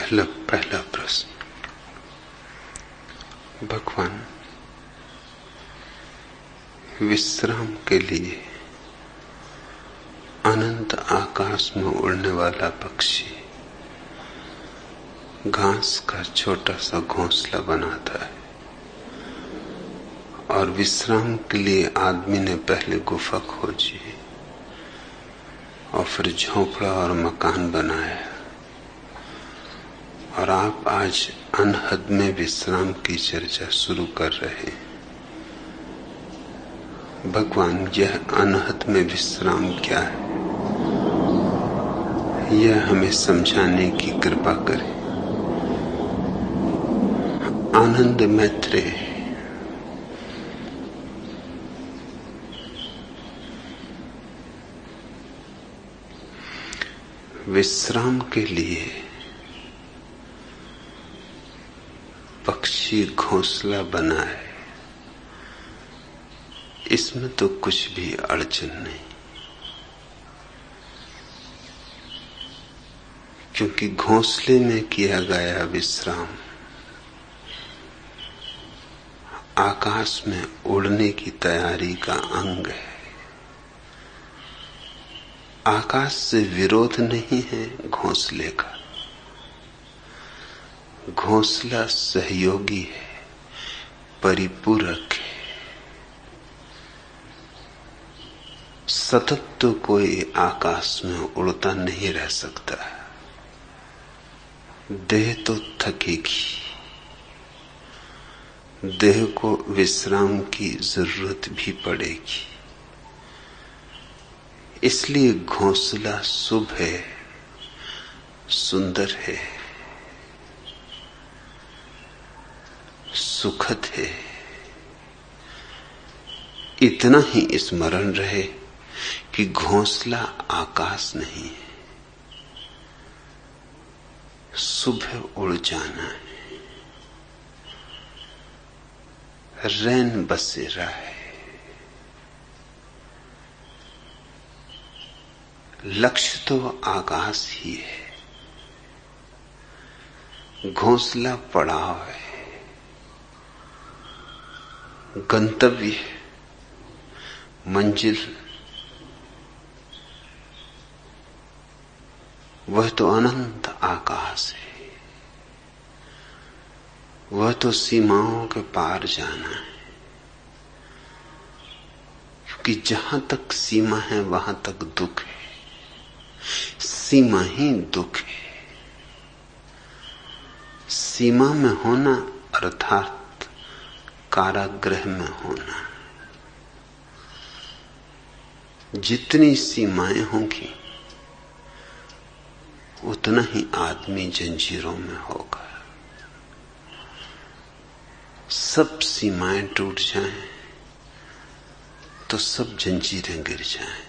पहला प्रश्न। भगवान, विश्राम के लिए अनंत आकाश में उड़ने वाला पक्षी घास का छोटा सा घोंसला बनाता है और विश्राम के लिए आदमी ने पहले गुफा खोजी और फिर झोंपड़ा और मकान बनाया, और आप आज अनहद में विश्राम की चर्चा शुरू कर रहे हैं। भगवान, यह अनहद में विश्राम क्या है, यह हमें समझाने की कृपा करें। आनंद मैत्रेय विश्राम के लिए पक्षी घोंसला बनाए, इसमें तो कुछ भी अड़चन नहीं, क्योंकि घोंसले में किया गया विश्राम आकाश में उड़ने की तैयारी का अंग है। आकाश से विरोध नहीं है घोंसले का, घोंसला सहयोगी है, परिपूरक है। सतत तो कोई आकाश में उड़ता नहीं रह सकता, देह तो थकेगी, देह को विश्राम की जरूरत भी पड़ेगी। इसलिए घोंसला शुभ है, सुंदर है, सुखद है। इतना ही स्मरण रहे कि घोंसला आकाश नहीं है, सुबह उड़ जाना है, रैन बसेरा है। लक्ष्य तो आकाश ही है, घोंसला पड़ाव है, गंतव्य, मंजिल वह तो अनंत आकाश है, वह तो सीमाओं के पार जाना है। क्योंकि जहां तक सीमा है वहां तक दुख है, सीमा ही दुख है। सीमा में होना अर्थात कारागृह में होना। जितनी सीमाएं होंगी उतना ही आदमी जंजीरों में होगा। सब सीमाएं टूट जाएं तो सब जंजीरें गिर जाएं।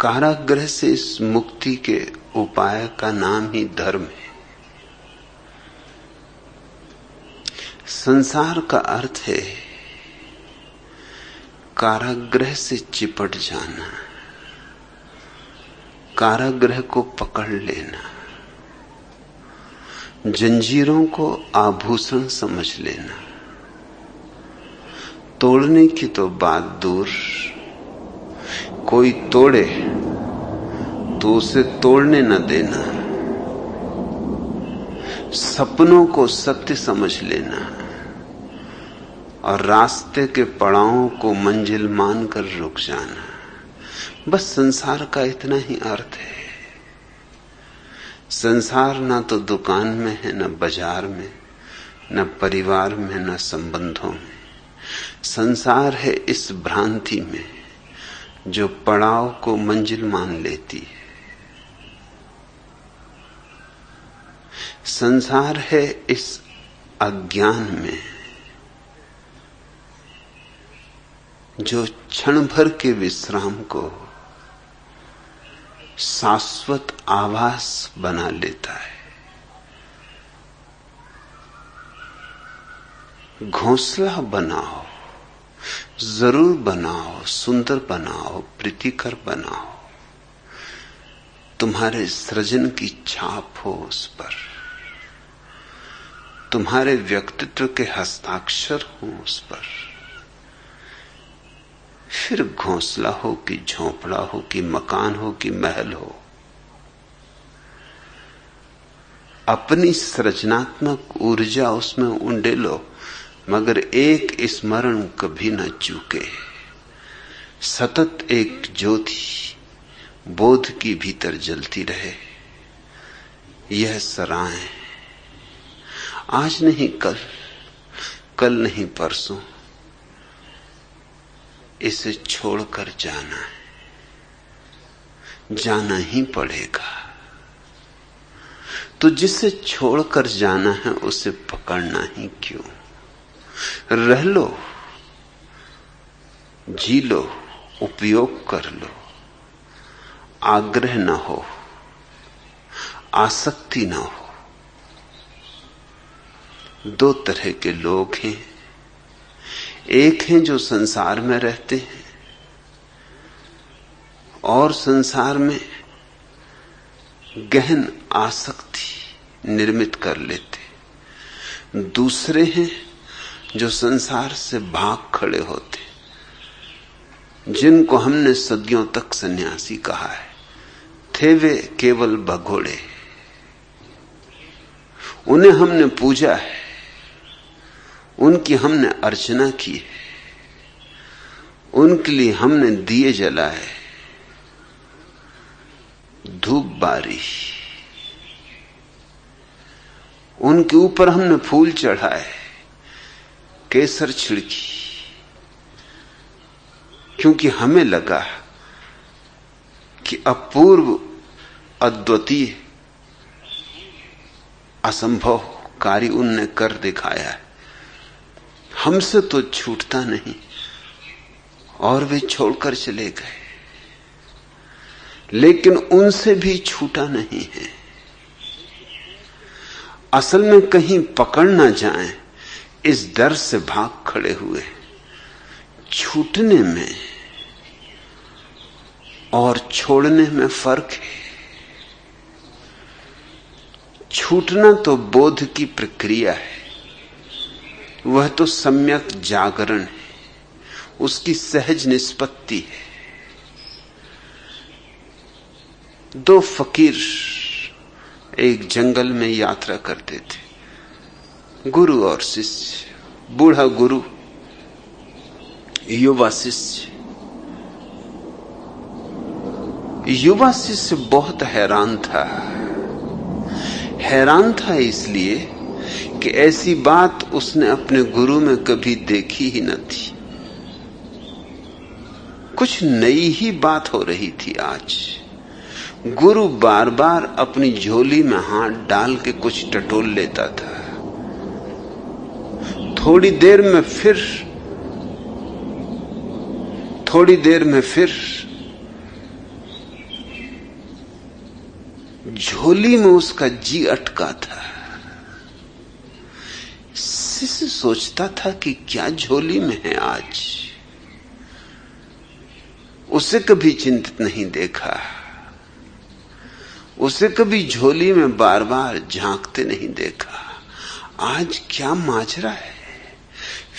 कारागृह से इस मुक्ति के उपाय का नाम ही धर्म है। संसार का अर्थ है कारागृह से चिपट जाना, कारागृह को पकड़ लेना, जंजीरों को आभूषण समझ लेना। तोड़ने की तो बात दूर, कोई तोड़े तो उसे तोड़ने न देना। सपनों को सत्य समझ लेना और रास्ते के पड़ावों को मंजिल मानकर रुक जाना। बस संसार का इतना ही अर्थ है। संसार ना तो दुकान में है, न बाजार में, न परिवार में, न संबंधों में। संसार है इस भ्रांति में जो पड़ाव को मंजिल मान लेती है। संसार है इस अज्ञान में जो क्षण भर के विश्राम को शाश्वत आभास बना लेता है। घोंसला बनाओ, जरूर बनाओ, सुंदर बनाओ, प्रीतिकर बनाओ, तुम्हारे सृजन की छाप हो उस पर, तुम्हारे व्यक्तित्व के हस्ताक्षर हो उस पर। फिर घोंसला हो कि झोंपड़ा हो कि मकान हो कि महल हो, अपनी सृजनात्मक ऊर्जा उसमें उंडेलो, मगर एक स्मरण कभी न चूके। सतत एक ज्योति बोध की भीतर जलती रहे। यह सराय आज नहीं कल, कल नहीं परसों, इसे छोड़कर जाना है, जाना ही पड़ेगा। तो जिसे छोड़कर जाना है उसे पकड़ना ही क्यों? रह लो, जी लो, उपयोग कर लो। आग्रह ना हो, आसक्ति ना हो। दो तरह के लोग हैं। एक हैं जो संसार में रहते हैं और संसार में गहन आसक्ति निर्मित कर लेते। दूसरे हैं जो संसार से भाग खड़े होते, जिनको हमने सदियों तक सन्यासी कहा है। थे वे केवल भगोड़े, उन्हें हमने पूजा है, उनकी हमने अर्चना की है, उनके लिए हमने दिए जलाए, धूप बारी, उनके ऊपर हमने फूल चढ़ाए, केसर छिड़की, क्योंकि हमें लगा कि अपूर्व, अद्वितीय, असंभव कार्य उनने कर दिखाया है, हमसे तो छूटता नहीं। और वे छोड़कर चले गए, लेकिन उनसे भी छूटा नहीं है। असल में कहीं पकड़ ना जाएं, इस डर से भाग खड़े हुए। छूटने में और छोड़ने में फर्क है। छूटना तो बोध की प्रक्रिया है, वह तो सम्यक जागरण है, उसकी सहज निष्पत्ति है। दो फकीर एक जंगल में यात्रा करते थे, गुरु और शिष्य। बूढ़ा गुरु, युवा शिष्य। युवा शिष्य बहुत हैरान था। हैरान था इसलिए कि ऐसी बात उसने अपने गुरु में कभी देखी ही न थी। कुछ नई ही बात हो रही थी आज। गुरु बार बार अपनी झोली में हाथ डाल के कुछ टटोल लेता था। थोड़ी देर में फिर झोली में उसका जी अटका था। शिष्य सोचता था कि क्या झोली में है आज। उसे कभी चिंतित नहीं देखा, उसे कभी झोली में बार बार झांकते नहीं देखा। आज क्या माजरा है।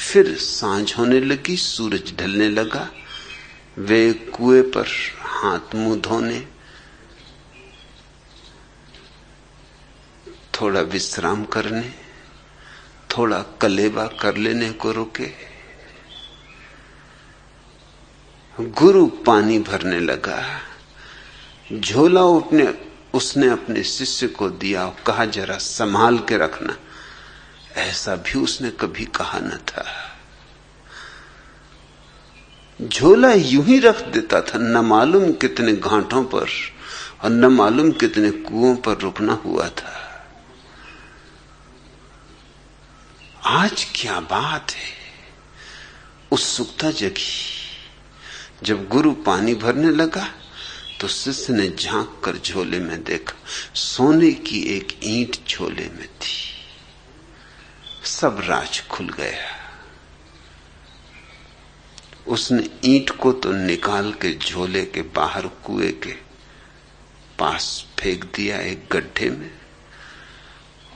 फिर सांझ होने लगी, सूरज ढलने लगा। वे कुएं पर हाथ मुंह धोने, थोड़ा विश्राम करने, थोड़ा कलेबा कर लेने को रुके। गुरु पानी भरने लगा। झोला उसने अपने शिष्य को दिया और कहा, जरा संभाल के रखना। ऐसा भी उसने कभी कहा न था। झोला यूं ही रख देता था, न मालूम कितने घाटों पर और न मालूम कितने कुओं पर रुकना हुआ था। आज क्या बात है। उत्सुकता जगी। जब गुरु पानी भरने लगा तो शिष्य ने झांक कर झोले में देखा। सोने की एक ईंट झोले में थी। सब राज खुल गया। उसने ईंट को तो निकाल के झोले के बाहर कुएं के पास फेंक दिया एक गड्ढे में,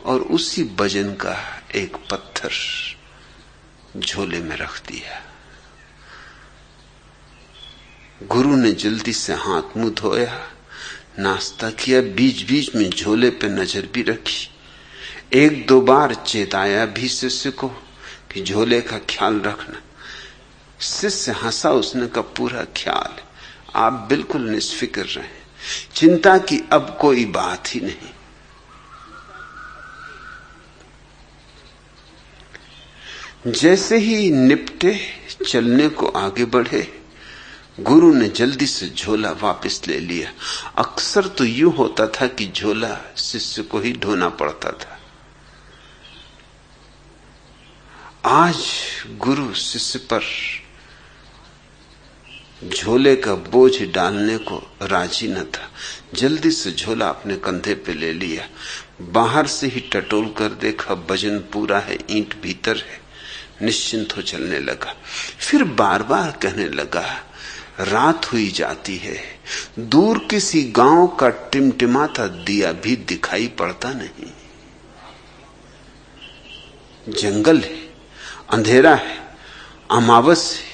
और उसी वजन का एक पत्थर झोले में रख दिया। गुरु ने जल्दी से हाथ मुंह धोया, नाश्ता किया, बीच बीच में झोले पे नजर भी रखी, एक दो बार चेताया भी शिष्य को कि झोले का ख्याल रखना। शिष्य हंसा, उसने कहा पूरा ख्याल, आप बिल्कुल निष्फिक्र रहें, चिंता की अब कोई बात ही नहीं। जैसे ही निपटे, चलने को आगे बढ़े, गुरु ने जल्दी से झोला वापस ले लिया। अक्सर तो यूं होता था कि झोला शिष्य को ही ढोना पड़ता था। आज गुरु शिष्य पर झोले का बोझ डालने को राजी न था। जल्दी से झोला अपने कंधे पे ले लिया, बाहर से ही टटोल कर देखा, वजन पूरा है, ईंट भीतर है, निश्चिंत हो चलने लगा। फिर बार बार कहने लगा, रात हुई जाती है, दूर किसी गांव का टिमटिमाता दिया भी दिखाई पड़ता नहीं, जंगल है, अंधेरा है, अमावस है,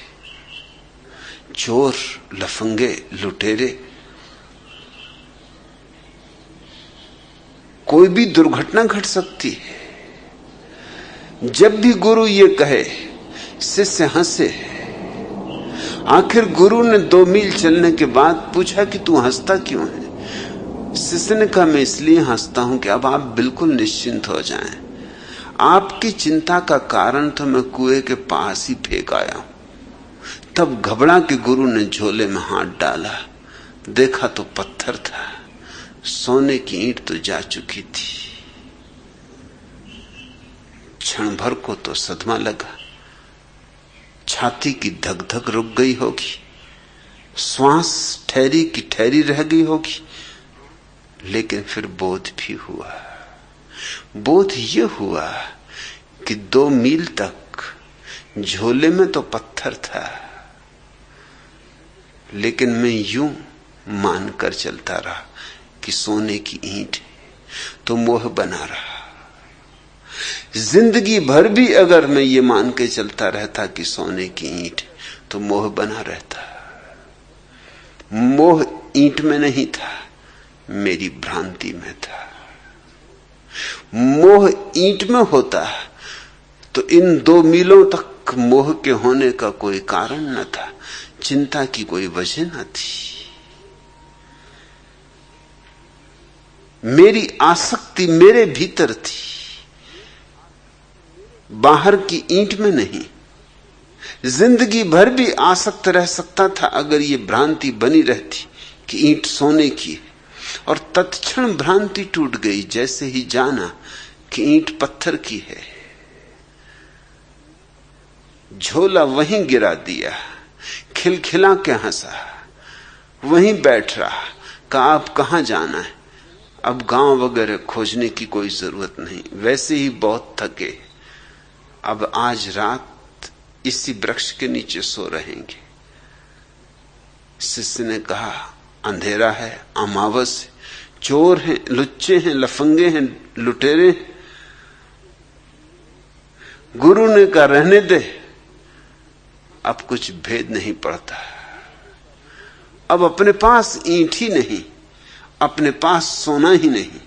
चोर लफंगे लुटेरे, कोई भी दुर्घटना घट सकती है। जब भी गुरु ये कहे, शिष्य हंसे। आखिर गुरु ने 2 मील चलने के बाद पूछा कि तू हंसता क्यों है? शिष्य ने कहा, मैं इसलिए हंसता हूं कि अब आप बिल्कुल निश्चिंत हो जाएं। आपकी चिंता का कारण तो मैं कुएं के पास ही फेंक आया हूं। तब घबरा के गुरु ने झोले में हाथ डाला, देखा तो पत्थर था, सोने की ईंट तो जा चुकी थी। क्षण भर को तो सदमा लगा, छाती की धक धक रुक गई होगी, श्वास ठहरी की ठहरी रह गई होगी, लेकिन फिर बोध भी हुआ। बोध यह हुआ कि 2 मील तक झोले में तो पत्थर था, लेकिन मैं यूं मानकर चलता रहा कि सोने की ईंट है, तो मोह बना रहा। जिंदगी भर भी अगर मैं ये मान के चलता रहता कि सोने की ईंट है, तो मोह बना रहता। मोह ईंट में नहीं था, मेरी भ्रांति में था। मोह ईंट में होता तो इन 2 मीलों तक मोह के होने का कोई कारण न था, चिंता की कोई वजह न थी। मेरी आसक्ति मेरे भीतर थी, बाहर की ईंट में नहीं। जिंदगी भर भी आसक्त रह सकता था अगर ये भ्रांति बनी रहती कि ईंट सोने की है, और तत्क्षण भ्रांति टूट गई जैसे ही जाना कि ईंट पत्थर की है। झोला वहीं गिरा दिया, खिलखिला के हंसा, वहीं बैठ रहा, कहा अब कहां जाना है, अब गांव वगैरह खोजने की कोई जरूरत नहीं, वैसे ही बहुत थके, अब आज रात इसी वृक्ष के नीचे सो रहेंगे। शिष्य ने कहा, अंधेरा है, अमावस है, चोर हैं, लुच्चे हैं, लफंगे हैं, लुटेरे हैं। गुरु ने कहा, रहने दे, अब कुछ भेद नहीं पड़ता। अब अपने पास ईंट ही नहीं, अपने पास सोना ही नहीं,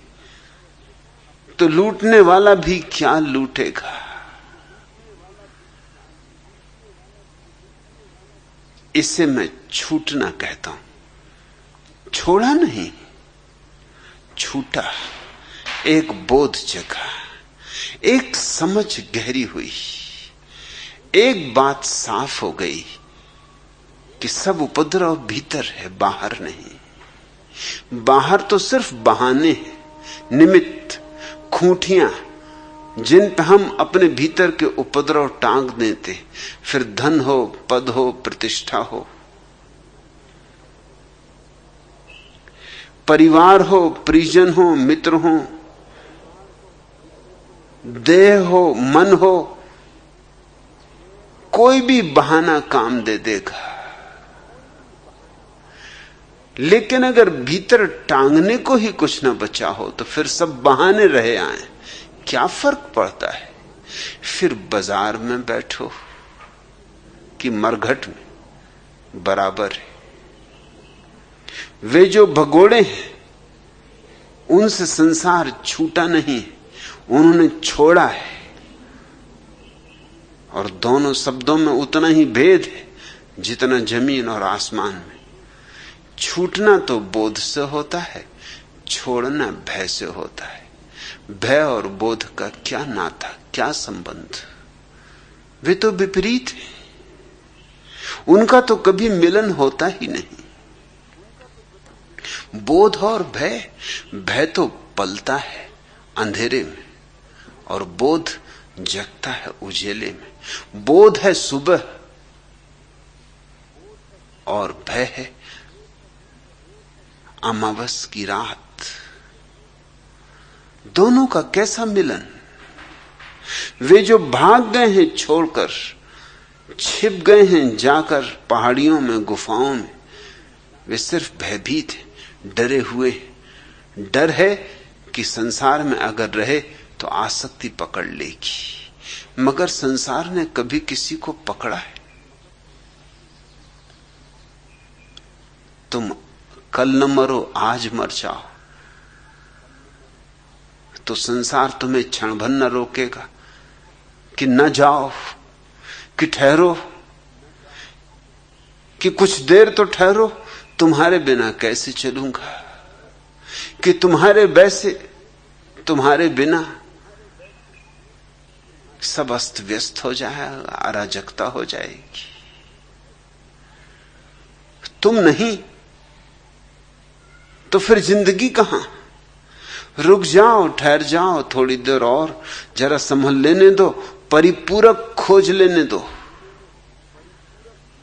तो लूटने वाला भी क्या लूटेगा। इसे मैं छूटना कहता हूं, छोड़ा नहीं, छूटा। एक बोध जगा, एक समझ गहरी हुई, एक बात साफ हो गई कि सब उपद्रव भीतर है, बाहर नहीं। बाहर तो सिर्फ बहाने हैं, निमित्त, खूंटियां, जिन पे हम अपने भीतर के उपद्रव टांग देते, फिर धन हो, पद हो, प्रतिष्ठा हो, परिवार हो, परिजन हो, मित्र हो, देह हो, मन हो, कोई भी बहाना काम दे देगा। लेकिन अगर भीतर टांगने को ही कुछ न बचा हो तो फिर सब बहाने रहे आए, क्या फर्क पड़ता है? फिर बाजार में बैठो कि मरघट में, बराबर है। वे जो भगोड़े हैं उनसे संसार छूटा नहीं, उन्होंने छोड़ा है। और दोनों शब्दों में उतना ही भेद है जितना जमीन और आसमान में। छूटना तो बोध से होता है, छोड़ना भय से होता है। भय और बोध का क्या नाता, क्या संबंध? वे तो विपरीत हैं, उनका तो कभी मिलन होता ही नहीं। बोध और भय, भय तो पलता है अंधेरे में और बोध जगता है उजेले में। बोध है सुबह और भय है अमावस की रात। दोनों का कैसा मिलन? वे जो भाग गए हैं छोड़कर, छिप गए हैं जाकर पहाड़ियों में, गुफाओं में, वे सिर्फ भयभीत हैं, डरे हुए। डर है कि संसार में अगर रहे तो आसक्ति पकड़ लेगी। मगर संसार ने कभी किसी को पकड़ा है? तुम कल न मरो, आज मर जाओ तो संसार तुम्हें क्षण भर न रोकेगा कि न जाओ, कि ठहरो, कि कुछ देर तो ठहरो, तुम्हारे बिना कैसे चलूंगा, कि तुम्हारे बिना सब अस्त व्यस्त हो जाएगा, अराजकता हो जाएगी। तुम नहीं तो फिर जिंदगी कहां? रुक जाओ, ठहर जाओ थोड़ी देर और, जरा संभल लेने दो, परिपूरक खोज लेने दो,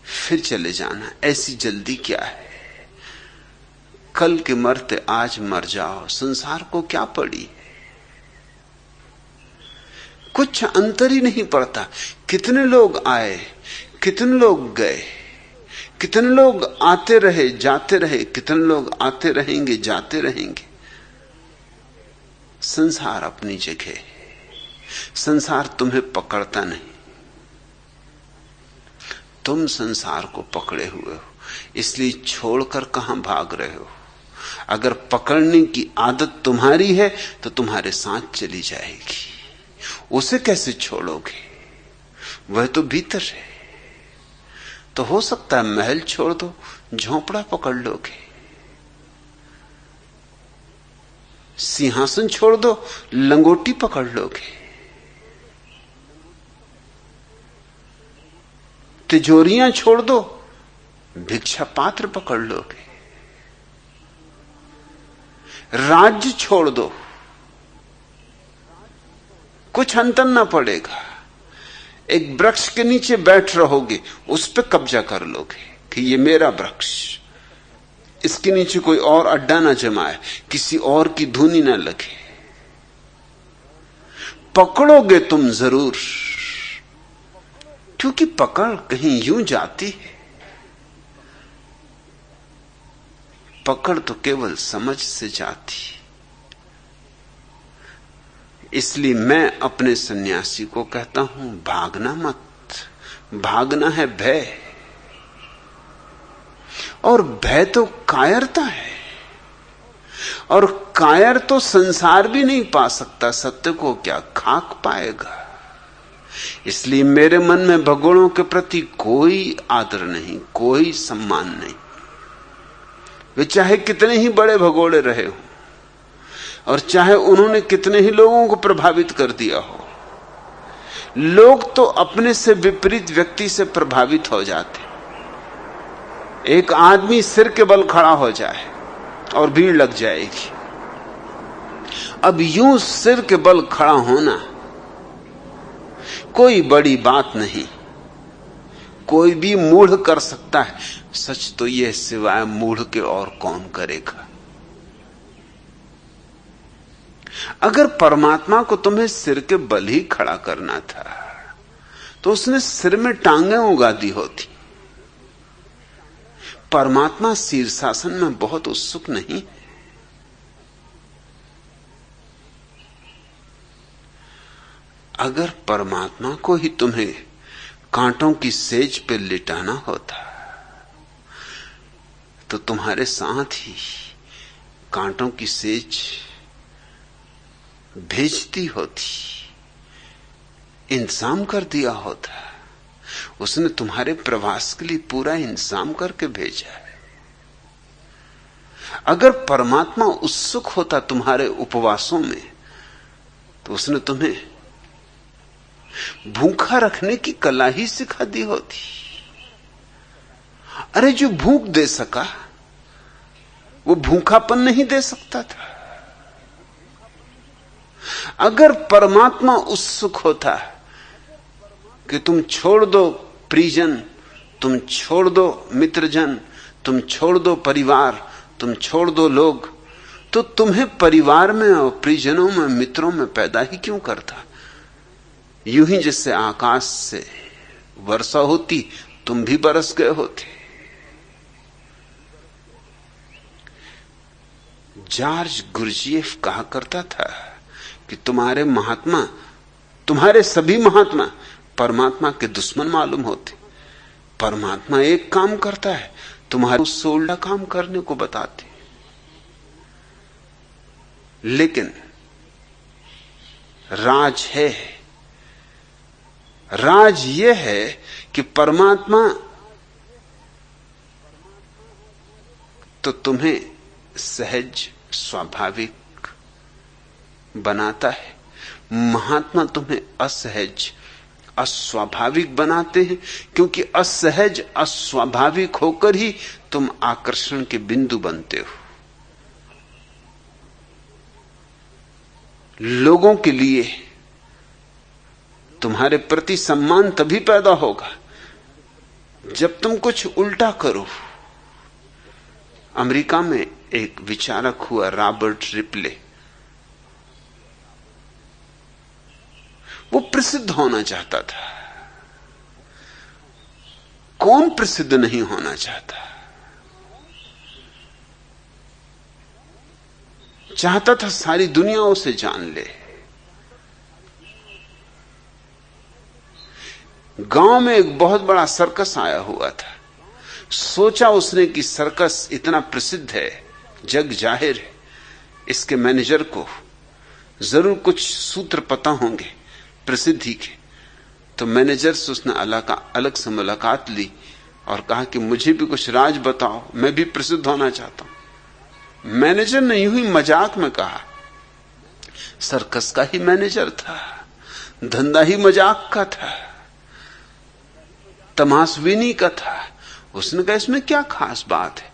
फिर चले जाना। ऐसी जल्दी क्या है? कल के मरते आज मर जाओ, संसार को क्या पड़ी? कुछ अंतर ही नहीं पड़ता। कितने लोग आए, कितने लोग गए, कितने लोग आते रहे जाते रहे, कितने लोग आते रहेंगे जाते रहेंगे। संसार अपनी जगह है, संसार तुम्हें पकड़ता नहीं, तुम संसार को पकड़े हुए हो। इसलिए छोड़कर कहां भाग रहे हो? अगर पकड़ने की आदत तुम्हारी है तो तुम्हारे साथ चली जाएगी। उसे कैसे छोड़ोगे? वह तो भीतर है। तो हो सकता है महल छोड़ दो, झोंपड़ा पकड़ लोगे। सिंहासन छोड़ दो, लंगोटी पकड़ लोगे। तिजोरियां छोड़ दो, भिक्षा पात्र पकड़ लोगे। राज्य छोड़ दो, कुछ अंतर ना पड़ेगा। एक वृक्ष के नीचे बैठ रहोगे, उस पर कब्जा कर लोगे कि ये मेरा वृक्ष, इसके नीचे कोई और अड्डा ना जमाए, किसी और की धुनी ना लगे। पकड़ोगे तुम जरूर, क्योंकि पकड़ कहीं यूं जाती है। पकड़ तो केवल समझ से जाती। इसलिए मैं अपने सन्यासी को कहता हूं, भागना मत। भागना है भय, और भय तो कायरता है, और कायर तो संसार भी नहीं पा सकता। सत्य को क्या खाक पाएगा? इसलिए मेरे मन में भगोड़ों के प्रति कोई आदर नहीं, कोई सम्मान नहीं। वे चाहे कितने ही बड़े भगोड़े रहे हो, और चाहे उन्होंने कितने ही लोगों को प्रभावित कर दिया हो। लोग तो अपने से विपरीत व्यक्ति से प्रभावित हो जाते। एक आदमी सिर के बल खड़ा हो जाए और भीड़ लग जाएगी। अब यूं सिर के बल खड़ा होना कोई बड़ी बात नहीं, कोई भी मूढ़ कर सकता है। सच तो यह सिवाय मूढ़ के और कौन करेगा? अगर परमात्मा को तुम्हें सिर के बल ही खड़ा करना था तो उसने सिर में टांगें उगा दी होती। परमात्मा शीर्षासन में बहुत उत्सुक नहीं। अगर परमात्मा को ही तुम्हें कांटों की सेज पे लिटाना होता तो तुम्हारे साथ ही कांटों की सेज भेजती होती, इंतजाम कर दिया होता। उसने तुम्हारे प्रवास के लिए पूरा इंतजाम करके भेजा है। अगर परमात्मा उत्सुक होता तुम्हारे उपवासों में तो उसने तुम्हें भूखा रखने की कला ही सिखा दी होती। अरे जो भूख दे सका वो भूखापन नहीं दे सकता था। अगर परमात्मा उत्सुक होता कि तुम छोड़ दो परिजन, तुम छोड़ दो मित्रजन, तुम छोड़ दो परिवार, तुम छोड़ दो लोग, तो तुम्हें परिवार में और परिजनों में मित्रों में पैदा ही क्यों करता? यूं ही जिससे आकाश से वर्षा होती तुम भी बरस गए होते। जॉर्ज गुरजिएफ कहा करता था कि तुम्हारे महात्मा, तुम्हारे सभी महात्मा परमात्मा के दुश्मन मालूम होते। परमात्मा एक काम करता है, तुम्हारे उससे उल्टा काम करने को बताते। लेकिन राज है, राज यह है कि परमात्मा तो तुम्हें सहज स्वाभाविक बनाता है, महात्मा तुम्हें असहज अस्वाभाविक बनाते हैं, क्योंकि असहज अस्वाभाविक होकर ही तुम आकर्षण के बिंदु बनते हो। लोगों के लिए तुम्हारे प्रति सम्मान तभी पैदा होगा जब तुम कुछ उल्टा करो। अमेरिका में एक विचारक हुआ रॉबर्ट रिपले। वो प्रसिद्ध होना चाहता था। कौन प्रसिद्ध नहीं होना चाहता? चाहता था सारी दुनिया उसे जान ले। गांव में एक बहुत बड़ा सर्कस आया हुआ था। सोचा उसने कि सर्कस इतना प्रसिद्ध है, जग जाहिर है, इसके मैनेजर को जरूर कुछ सूत्र पता होंगे प्रसिद्धि के। तो मैनेजर से उसने अलग से मुलाकात ली और कहा कि मुझे भी कुछ राज बताओ, मैं भी प्रसिद्ध होना चाहता हूं। मैनेजर ने यूं ही मजाक में कहा, सर्कस का ही मैनेजर था, धंधा ही मजाक का था, तमाशबीनी का था। उसने कहा इसमें क्या खास बात है,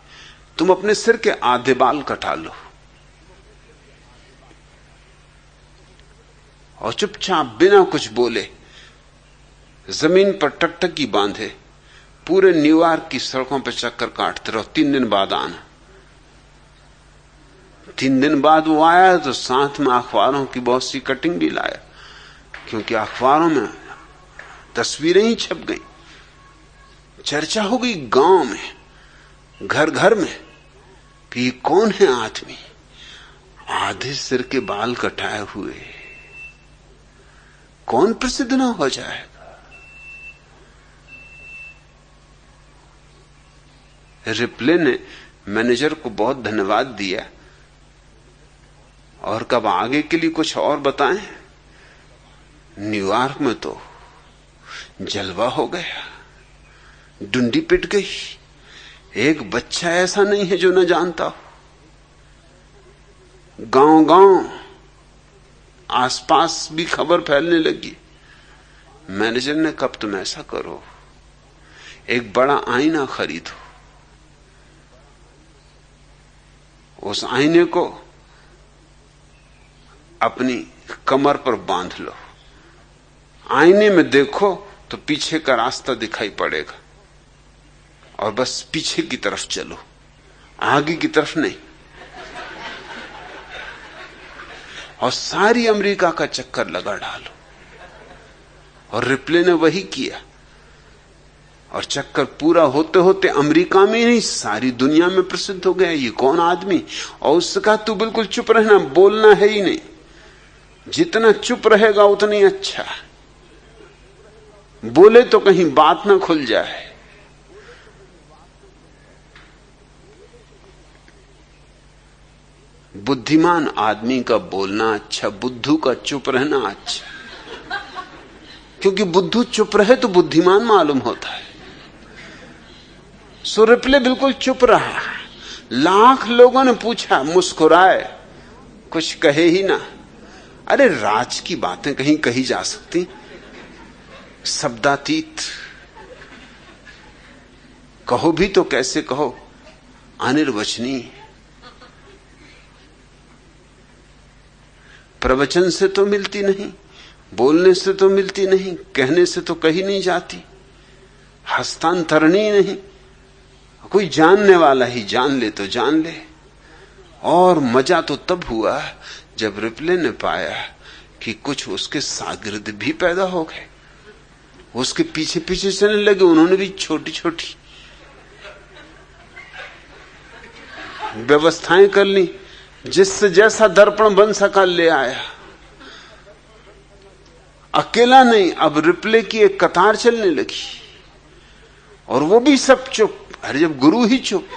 तुम अपने सिर के आधे बाल कटा लो और चुपचाप बिना कुछ बोले जमीन पर टकटकी बांधे पूरे न्यूयॉर्क की सड़कों पर चक्कर काटते रहो। 3 दिन बाद आना। 3 दिन बाद वो आया तो साथ में अखबारों की बहुत सी कटिंग भी लाया, क्योंकि अखबारों में तस्वीरें ही छप गई। चर्चा हो गई गांव में, घर घर में कि ये कौन है आदमी, आधे सिर के बाल कटाए हुए, कौन प्रसिद्ध ना हो जाएगा। रिप्ले ने मैनेजर को बहुत धन्यवाद दिया और कब आगे के लिए कुछ और बताएं। न्यूयॉर्क में तो जलवा हो गया, डुंडी पिट गई। एक बच्चा ऐसा नहीं है जो न जानता हो। गांव गांव आसपास भी खबर फैलने लगी। मैनेजर ने कब तुम ऐसा करो, एक बड़ा आईना खरीदो, उस आईने को अपनी कमर पर बांध लो, आईने में देखो तो पीछे का रास्ता दिखाई पड़ेगा और बस पीछे की तरफ चलो, आगे की तरफ नहीं। और सारी अमेरिका का चक्कर लगा डालो। और रिप्ले ने वही किया। और चक्कर पूरा होते होते अमेरिका में नहीं सारी दुनिया में प्रसिद्ध हो गया ये कौन आदमी। और उससे कहा तू बिल्कुल चुप रहना, बोलना है ही नहीं, जितना चुप रहेगा उतना ही अच्छा, बोले तो कहीं बात ना खुल जाए। बुद्धिमान आदमी का बोलना अच्छा, बुद्धू का चुप रहना अच्छा, क्योंकि बुद्धू चुप रहे तो बुद्धिमान मालूम होता है। सो रिप्ले बिल्कुल चुप रहा, लाख लोगों ने पूछा, मुस्कुराए, कुछ कहे ही ना। अरे राज की बातें कहीं कही जा सकती, शब्दातीत कहो भी तो कैसे कहो, अनिर्वचनीय। प्रवचन से तो मिलती नहीं, बोलने से तो मिलती नहीं, कहने से तो कही नहीं जाती, हस्तांतरणी नहीं। कोई जानने वाला ही जान ले तो जान ले। और मजा तो तब हुआ जब रिप्ले ने पाया कि कुछ उसके शागिर्द भी पैदा हो गए, उसके पीछे पीछे चलने लगे। उन्होंने भी छोटी छोटी व्यवस्थाएं कर ली, जिससे जैसा दर्पण बन सका ले आया। अकेला नहीं, अब रिप्ले की एक कतार चलने लगी, और वो भी सब चुप। अरे जब गुरु ही चुप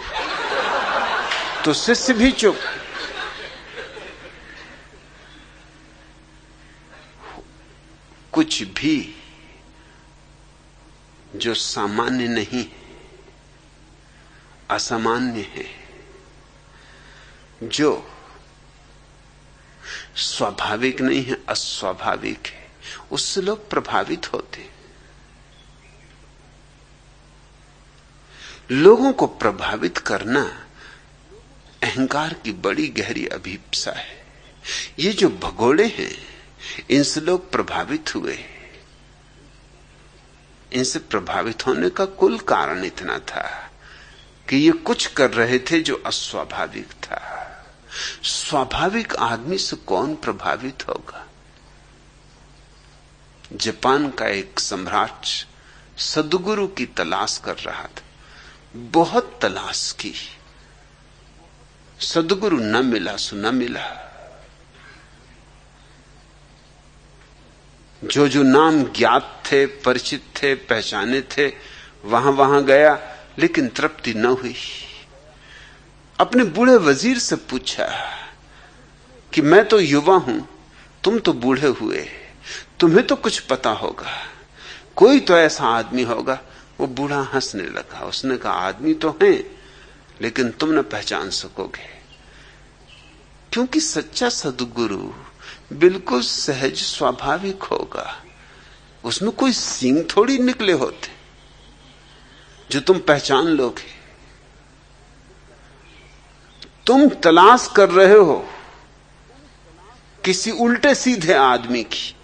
तो शिष्य भी चुप। कुछ भी जो सामान्य नहीं, असामान्य है, जो स्वाभाविक नहीं है, अस्वाभाविक है, उससे लोग प्रभावित होते। लोगों को प्रभावित करना अहंकार की बड़ी गहरी अभिप्सा है। ये जो भगोड़े हैं, इनसे लोग प्रभावित हुए। इनसे प्रभावित होने का कुल कारण इतना था कि ये कुछ कर रहे थे जो अस्वाभाविक था। स्वाभाविक आदमी से कौन प्रभावित होगा? जापान का एक सम्राट सद्गुरु की तलाश कर रहा था, बहुत तलाश की, सद्गुरु न मिला सो न मिला। जो जो नाम ज्ञात थे, परिचित थे, पहचाने थे, वहां वहां गया, लेकिन तृप्ति न हुई। अपने बूढ़े वजीर से पूछा कि मैं तो युवा हूं, तुम तो बूढ़े हुए, तुम्हें तो कुछ पता होगा, कोई तो ऐसा आदमी होगा। वो बूढ़ा हंसने लगा। उसने कहा आदमी तो हैं, लेकिन तुम न पहचान सकोगे, क्योंकि सच्चा सद्गुरु बिल्कुल सहज स्वाभाविक होगा। उसमें कोई सींग थोड़ी निकले होते जो तुम पहचान लोगे। तुम तलाश कर रहे हो किसी उल्टे सीधे आदमी की।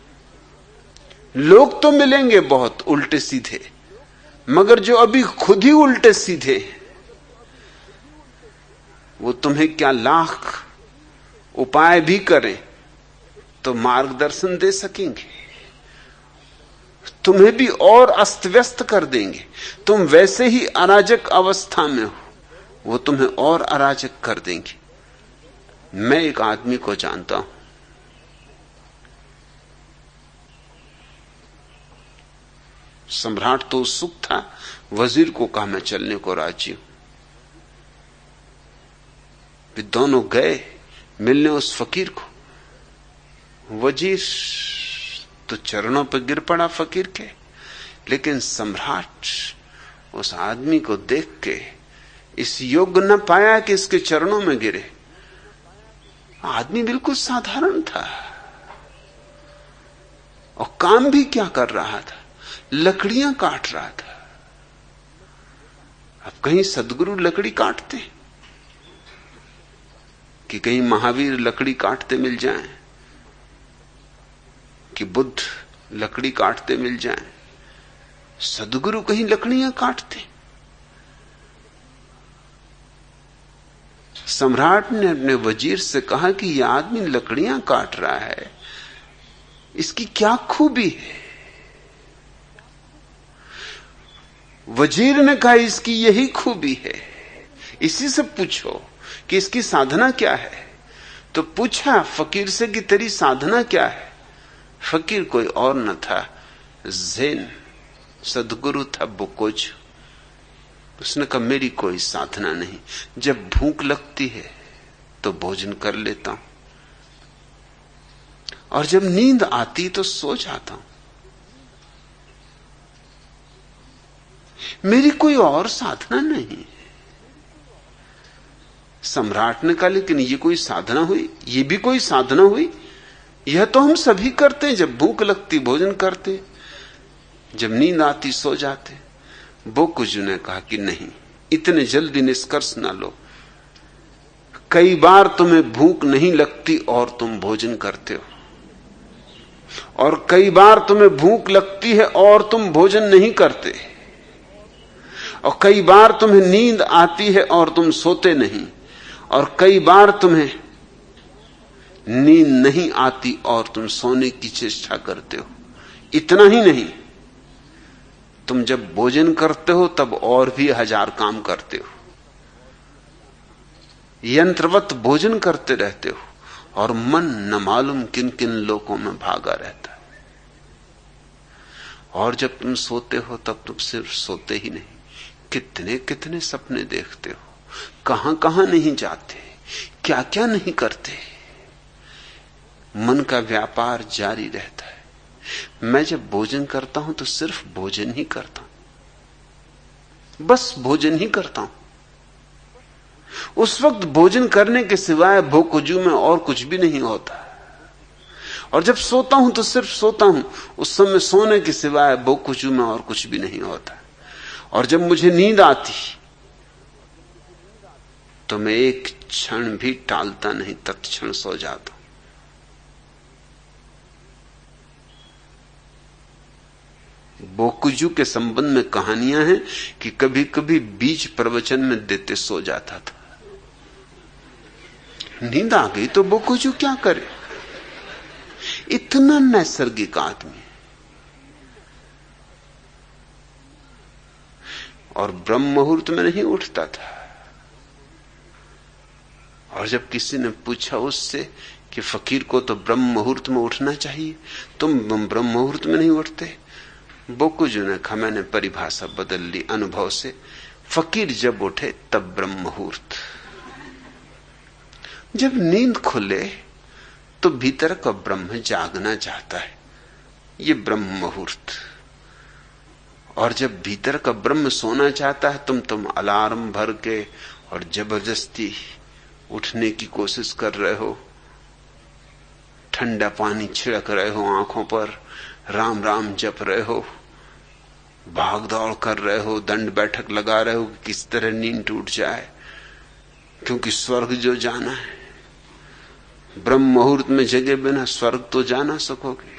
लोग तो मिलेंगे बहुत उल्टे सीधे, मगर जो अभी खुद ही उल्टे सीधे, वो तुम्हें क्या लाख उपाय भी करें तो मार्गदर्शन दे सकेंगे, तुम्हें भी और अस्त व्यस्त कर देंगे। तुम वैसे ही अराजक अवस्था में हो, वो तुम्हें और अराजक कर देंगे। मैं एक आदमी को जानता हूं, सम्राट तो उत्सुक था, वजीर को कहा मैं चलने को राजी हूं। वे दोनों गए मिलने उस फकीर को। वजीर तो चरणों पर गिर पड़ा फकीर के, लेकिन सम्राट उस आदमी को देख के इस योग्य न पाया कि इसके चरणों में गिरे। आदमी बिल्कुल साधारण था और काम भी क्या कर रहा था, लकड़ियां काट रहा था। अब कहीं सद्गुरु लकड़ी काटते कि कहीं महावीर लकड़ी काटते मिल जाएं, कि बुद्ध लकड़ी काटते मिल जाएं। सद्गुरु कहीं लकड़ियां काटते? सम्राट ने अपने वजीर से कहा कि यह आदमी लकड़ियां काट रहा है, इसकी क्या खूबी है? वजीर ने कहा इसकी यही खूबी है, इसी से पूछो कि इसकी साधना क्या है। तो पूछा फकीर से कि तेरी साधना क्या है। फकीर कोई और न था, ज़ेन सदगुरु था बुकोच। उसने कहा मेरी कोई साधना नहीं, जब भूख लगती है तो भोजन कर लेता हूं और जब नींद आती तो सो जाता हूं। मेरी कोई और साधना नहीं। सम्राट ने कहा लेकिन ये कोई साधना हुई? ये भी कोई साधना हुई? यह तो हम सभी करते हैं, जब भूख लगती भोजन करते, जब नींद आती सो जाते। बोकुजू ने कहा कि नहीं, इतने जल्दी निष्कर्ष ना लो। कई बार तुम्हें भूख नहीं लगती और तुम भोजन करते हो, और कई बार तुम्हें भूख लगती है और तुम भोजन नहीं करते, और कई बार तुम्हें नींद आती है और तुम सोते नहीं, और कई बार तुम्हें नींद नहीं आती और तुम सोने की चेष्टा करते हो। इतना ही नहीं, तुम जब भोजन करते हो तब और भी 1000 काम करते हो, यंत्रवत भोजन करते रहते हो, और मन न मालूम किन किन लोकों में भागा रहता है। और जब तुम सोते हो तब तुम सिर्फ सोते ही नहीं, कितने कितने सपने देखते हो, कहां कहां नहीं जाते, क्या क्या नहीं करते। मन का व्यापार जारी रहता है। मैं जब भोजन करता हूं तो सिर्फ भोजन ही करता हूं, बस भोजन ही करता हूं। उस वक्त भोजन करने के सिवाय भोकुजू में और कुछ भी नहीं होता। और जब सोता हूं तो सिर्फ सोता हूं, उस समय सोने के सिवाय बोकुजू में और कुछ भी नहीं होता। और जब मुझे नींद आती तो मैं एक क्षण भी टालता नहीं, तत्क्षण सो जाता। बोकुजू के संबंध में कहानियां हैं कि कभी कभी बीच प्रवचन में देते सो जाता था। नींद आ गई तो बोकुजू क्या करे, इतना नैसर्गिक आदमी। और ब्रह्म मुहूर्त में नहीं उठता था। और जब किसी ने पूछा उससे कि फकीर को तो ब्रह्म मुहूर्त में उठना चाहिए, तुम ब्रह्म मुहूर्त में नहीं उठते? बोकुजू ने कहा मैंने परिभाषा बदल ली अनुभव से, फकीर जब उठे तब ब्रह्म मुहूर्त। जब नींद खुले तो भीतर का ब्रह्म जागना चाहता है, ये ब्रह्म मुहूर्त। और जब भीतर का ब्रह्म सोना चाहता है, तुम अलार्म भर के और जबरदस्ती उठने की कोशिश कर रहे हो, ठंडा पानी छिड़क रहे हो आंखों पर, राम राम जप रहे हो, भाग दौड़ कर रहे हो, दंड बैठक लगा रहे हो कि किस तरह नींद टूट जाए, क्योंकि स्वर्ग जो जाना है। ब्रह्म मुहूर्त में जगे बिना स्वर्ग तो जा ना सकोगे।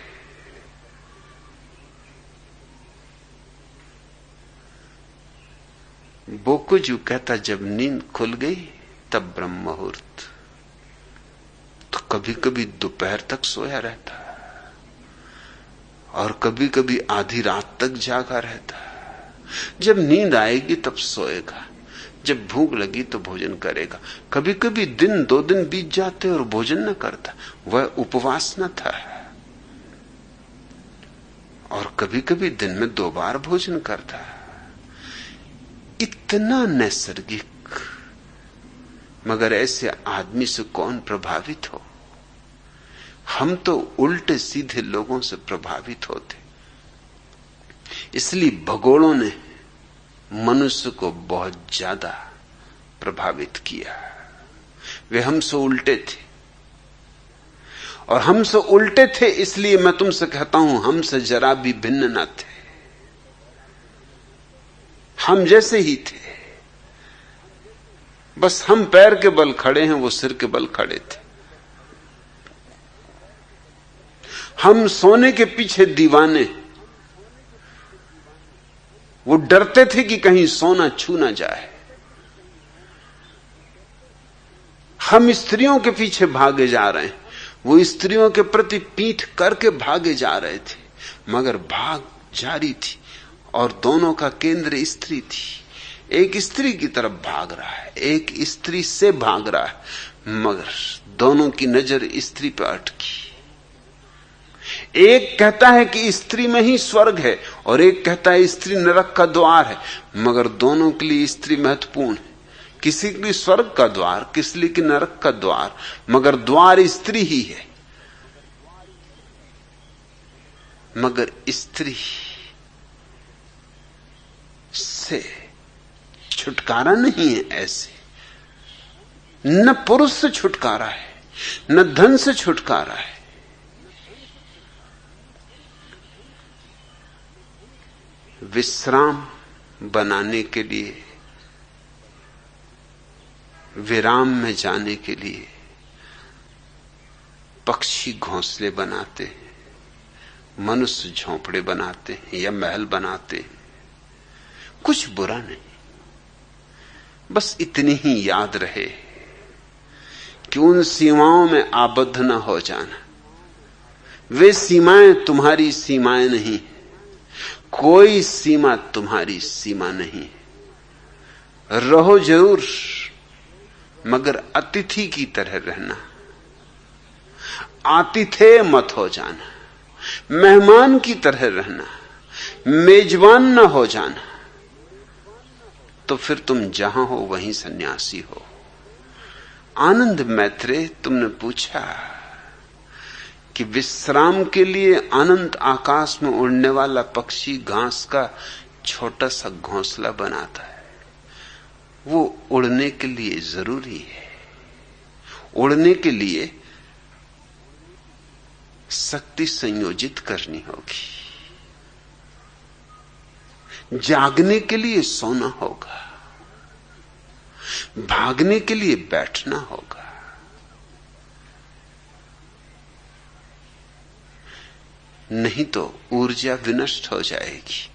बोकुजू कहता जब नींद खुल गई तब ब्रह्म मुहूर्त। तो कभी कभी दोपहर तक सोया रहता और कभी कभी आधी रात तक जागा रहता। जब नींद आएगी तब सोएगा, जब भूख लगी तो भोजन करेगा। कभी कभी दिन 2 दिन बीत जाते और भोजन न करता, वह उपवास न था। और कभी कभी दिन में 2 बार भोजन करता। इतना नैसर्गिक, मगर ऐसे आदमी से कौन प्रभावित हो? हम तो उल्टे सीधे लोगों से प्रभावित होते। इसलिए भगोड़ों ने मनुष्य को बहुत ज्यादा प्रभावित किया। वे हमसे उल्टे थे, और हमसे उल्टे थे इसलिए मैं तुमसे कहता हूं हमसे जरा भी भिन्न न थे। हम जैसे ही थे, बस हम पैर के बल खड़े हैं, वो सिर के बल खड़े थे। हम सोने के पीछे दीवाने, वो डरते थे कि कहीं सोना छू ना जाए। हम स्त्रियों के पीछे भागे जा रहे हैं, वो स्त्रियों के प्रति पीठ करके भागे जा रहे थे, मगर भाग जारी थी और दोनों का केंद्र स्त्री थी। एक स्त्री की तरफ भाग रहा है, एक स्त्री से भाग रहा है, मगर दोनों की नजर स्त्री पर अटकी। एक कहता है कि स्त्री में ही स्वर्ग है और एक कहता है स्त्री नरक का द्वार है, मगर दोनों के लिए स्त्री महत्वपूर्ण है। किसी के लिए स्वर्ग का द्वार, किसी लिए नरक का द्वार, मगर द्वार स्त्री ही है। मगर स्त्री से छुटकारा नहीं है। ऐसे न पुरुष से छुटकारा है, न धन से छुटकारा है। विश्राम बनाने के लिए, विराम में जाने के लिए पक्षी घोंसले बनाते हैं, मनुष्य झोंपड़े बनाते हैं या महल बनाते हैं। कुछ बुरा नहीं, बस इतनी ही याद रहे कि उन सीमाओं में आबद्ध न हो जाना। वे सीमाएं तुम्हारी सीमाएं नहीं, कोई सीमा तुम्हारी सीमा नहीं। रहो जरूर, मगर अतिथि की तरह रहना, आतिथेय मत हो जाना, मेहमान की तरह रहना, मेजबान न हो जाना। तो फिर तुम जहां हो वहीं सन्यासी हो। आनंद मैत्रेय, तुमने पूछा कि विश्राम के लिए अनंत आकाश में उड़ने वाला पक्षी घास का छोटा सा घोंसला बनाता है। वो उड़ने के लिए जरूरी है। उड़ने के लिए शक्ति संयोजित करनी होगी, जागने के लिए सोना होगा, भागने के लिए बैठना होगा। नहीं तो ऊर्जा विनष्ट हो जाएगी।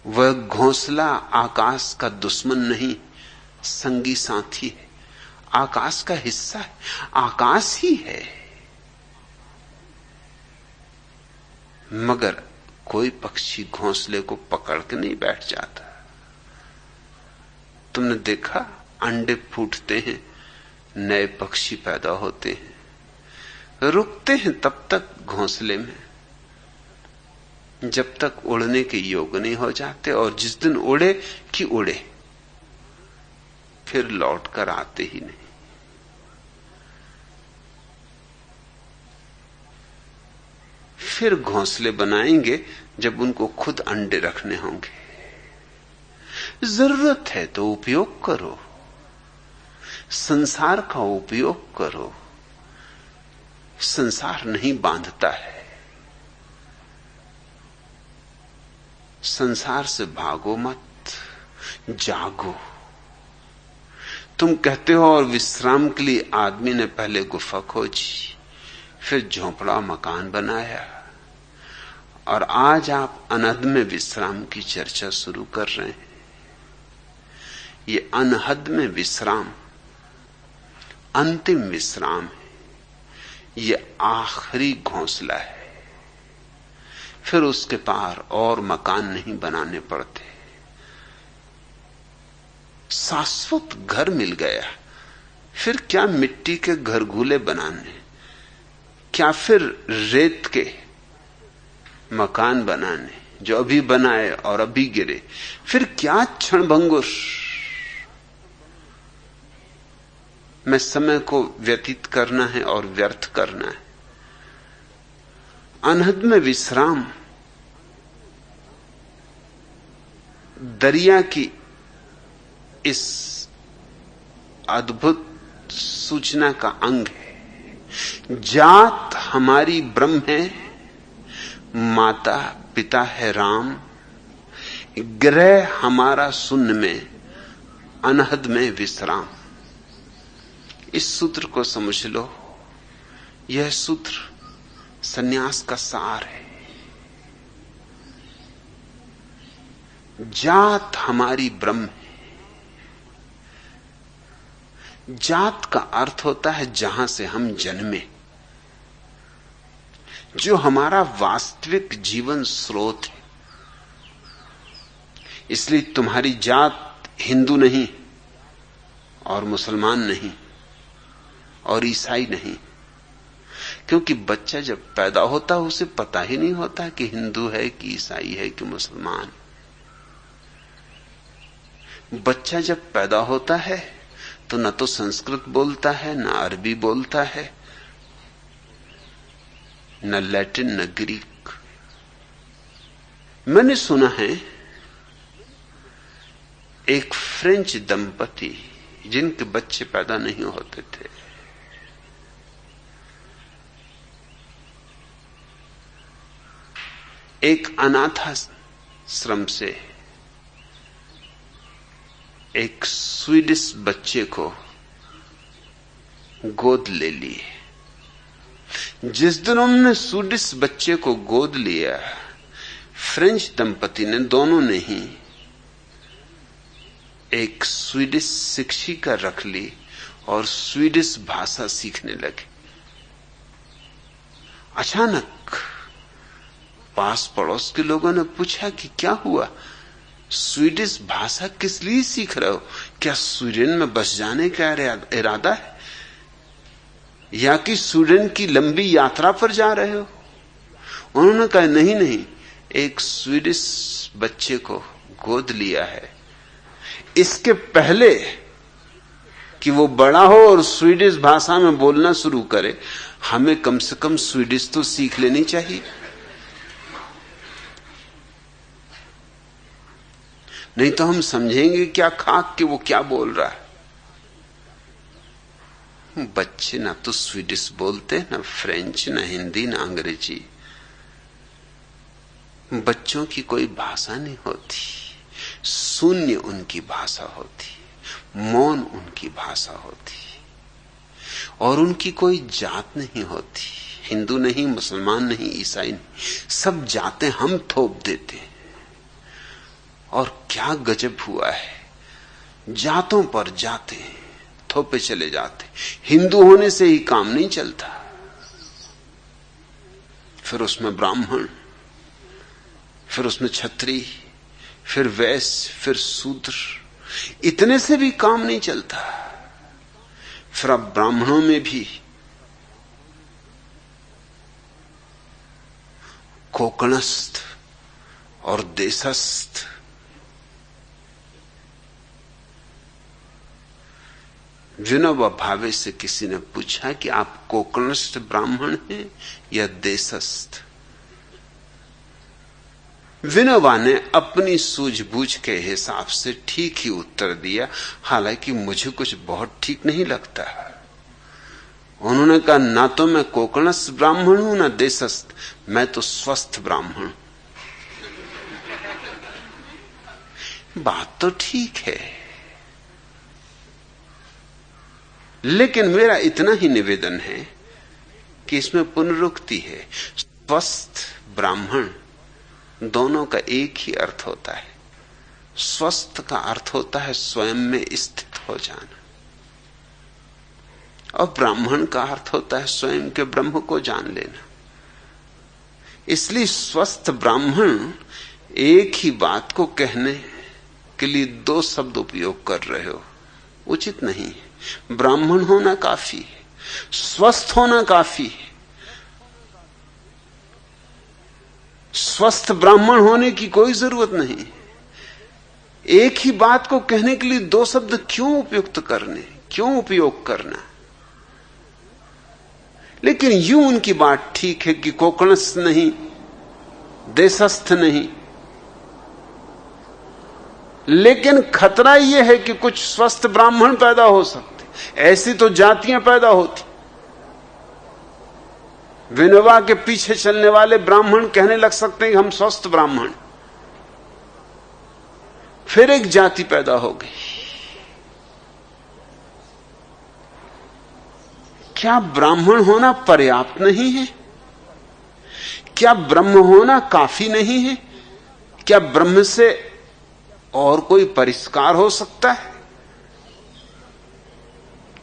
वह घोंसला आकाश का दुश्मन नहीं, संगी साथी है, आकाश का हिस्सा है, आकाश ही है। मगर कोई पक्षी घोंसले को पकड़ के नहीं बैठ जाता। तुमने देखा, अंडे फूटते हैं, नए पक्षी पैदा होते हैं, रुकते हैं तब तक घोंसले में जब तक उड़ने के योग नहीं हो जाते, और जिस दिन उड़े कि उड़े, फिर लौट कर आते ही नहीं। फिर घोंसले बनाएंगे जब उनको खुद अंडे रखने होंगे। जरूरत है तो उपयोग करो, संसार का उपयोग करो। संसार नहीं बांधता है। संसार से भागो मत, जागो। तुम कहते हो और विश्राम के लिए आदमी ने पहले गुफा खोजी, फिर झोंपड़ा मकान बनाया, और आज आप अनहद में विश्राम की चर्चा शुरू कर रहे हैं। ये अनहद में विश्राम अंतिम विश्राम है, ये आखिरी घोंसला है। फिर उसके पार और मकान नहीं बनाने पड़ते। शाश्वत घर मिल गया, फिर क्या मिट्टी के घर घूले बनाने, क्या फिर रेत के मकान बनाने जो अभी बनाए और अभी गिरे, फिर क्या क्षणभंगुर में समय को व्यतीत करना है और व्यर्थ करना है। अनहद में विश्राम दरिया की इस अद्भुत सूचना का अंग है। जात हमारी ब्रह्म है, माता पिता है राम, ग्रह हमारा शून्य में, अनहद में विश्राम। इस सूत्र को समझ लो। यह सूत्र सन्यास का सार है। जात हमारी ब्रह्म है। जात का अर्थ होता है जहां से हम जन्मे। जो हमारा वास्तविक जीवन स्रोत है। इसलिए तुम्हारी जात हिंदू नहीं और मुसलमान नहीं और ईसाई नहीं, क्योंकि बच्चा जब पैदा होता है उसे पता ही नहीं होता कि हिंदू है कि ईसाई है कि मुसलमान। बच्चा जब पैदा होता है तो न तो संस्कृत बोलता है, न अरबी बोलता है, न लैटिन, न ग्रीक। मैंने सुना है एक फ्रेंच दंपति जिनके बच्चे पैदा नहीं होते थे, एक अनाथाश्रम से एक स्वीडिश बच्चे को गोद ले लिए। जिस दिन उन्होंने स्वीडिश बच्चे को गोद लिया, फ्रेंच दंपति ने, दोनों ने ही एक स्वीडिश शिक्षिका रख ली और स्वीडिश भाषा सीखने लगे। अचानक पास पड़ोस के लोगों ने पूछा कि क्या हुआ, स्वीडिश भाषा किस लिए सीख रहे हो? क्या स्वीडन में बस जाने का इरादा है या कि स्वीडन की लंबी यात्रा पर जा रहे हो? उन्होंने कहा नहीं नहीं, एक स्वीडिश बच्चे को गोद लिया है, इसके पहले कि वो बड़ा हो और स्वीडिश भाषा में बोलना शुरू करे, हमें कम से कम स्वीडिश तो सीख लेनी चाहिए। नहीं तो हम समझेंगे क्या खाक कि वो क्या बोल रहा है। बच्चे ना तो स्वीडिश बोलते, ना फ्रेंच, ना हिंदी, ना अंग्रेजी। बच्चों की कोई भाषा नहीं होती, शून्य उनकी भाषा होती, मौन उनकी भाषा होती, और उनकी कोई जात नहीं होती। हिंदू नहीं, मुसलमान नहीं, ईसाई नहीं, सब जातें हम थोप देते हैं। और क्या गजब हुआ है, जातों पर जाते थोपे चले जाते। हिंदू होने से ही काम नहीं चलता, फिर उसमें ब्राह्मण, फिर उसमें क्षत्रिय, फिर वैश्य, फिर शूद्र, इतने से भी काम नहीं चलता। फिर अब ब्राह्मणों में भी कोकणस्थ और देशस्थ। विनोबा भावे से किसी ने पूछा कि आप कोकणस्थ ब्राह्मण हैं या देशस्थ? विनोबा ने अपनी सूझबूझ के हिसाब से ठीक ही उत्तर दिया, हालांकि मुझे कुछ बहुत ठीक नहीं लगता। उन्होंने कहा, ना तो मैं कोकणस्थ ब्राह्मण हूं ना देशस्थ, मैं तो स्वस्थ ब्राह्मण। बात तो ठीक है, लेकिन मेरा इतना ही निवेदन है कि इसमें पुनरुक्ति है। स्वस्थ ब्राह्मण दोनों का एक ही अर्थ होता है। स्वस्थ का अर्थ होता है स्वयं में स्थित हो जाना, और ब्राह्मण का अर्थ होता है स्वयं के ब्रह्म को जान लेना। इसलिए स्वस्थ ब्राह्मण एक ही बात को कहने के लिए दो शब्द उपयोग कर रहे हो, उचित नहीं है। ब्राह्मण होना काफी है, स्वस्थ होना काफी है। स्वस्थ ब्राह्मण होने की कोई जरूरत नहीं। एक ही बात को कहने के लिए दो शब्द क्यों उपयुक्त करने, क्यों उपयोग करना? लेकिन यूं उनकी बात ठीक है कि कोकणस्थ नहीं, देशस्थ नहीं। लेकिन खतरा यह है कि कुछ स्वस्थ ब्राह्मण पैदा हो सकते, ऐसी तो जातियां पैदा होती। विनोबा के पीछे चलने वाले ब्राह्मण कहने लग सकते हैं कि हम स्वस्थ ब्राह्मण, फिर एक जाति पैदा हो गई। क्या ब्राह्मण होना पर्याप्त नहीं है? क्या ब्रह्म होना काफी नहीं है? क्या ब्रह्म से और कोई परिष्कार हो सकता है?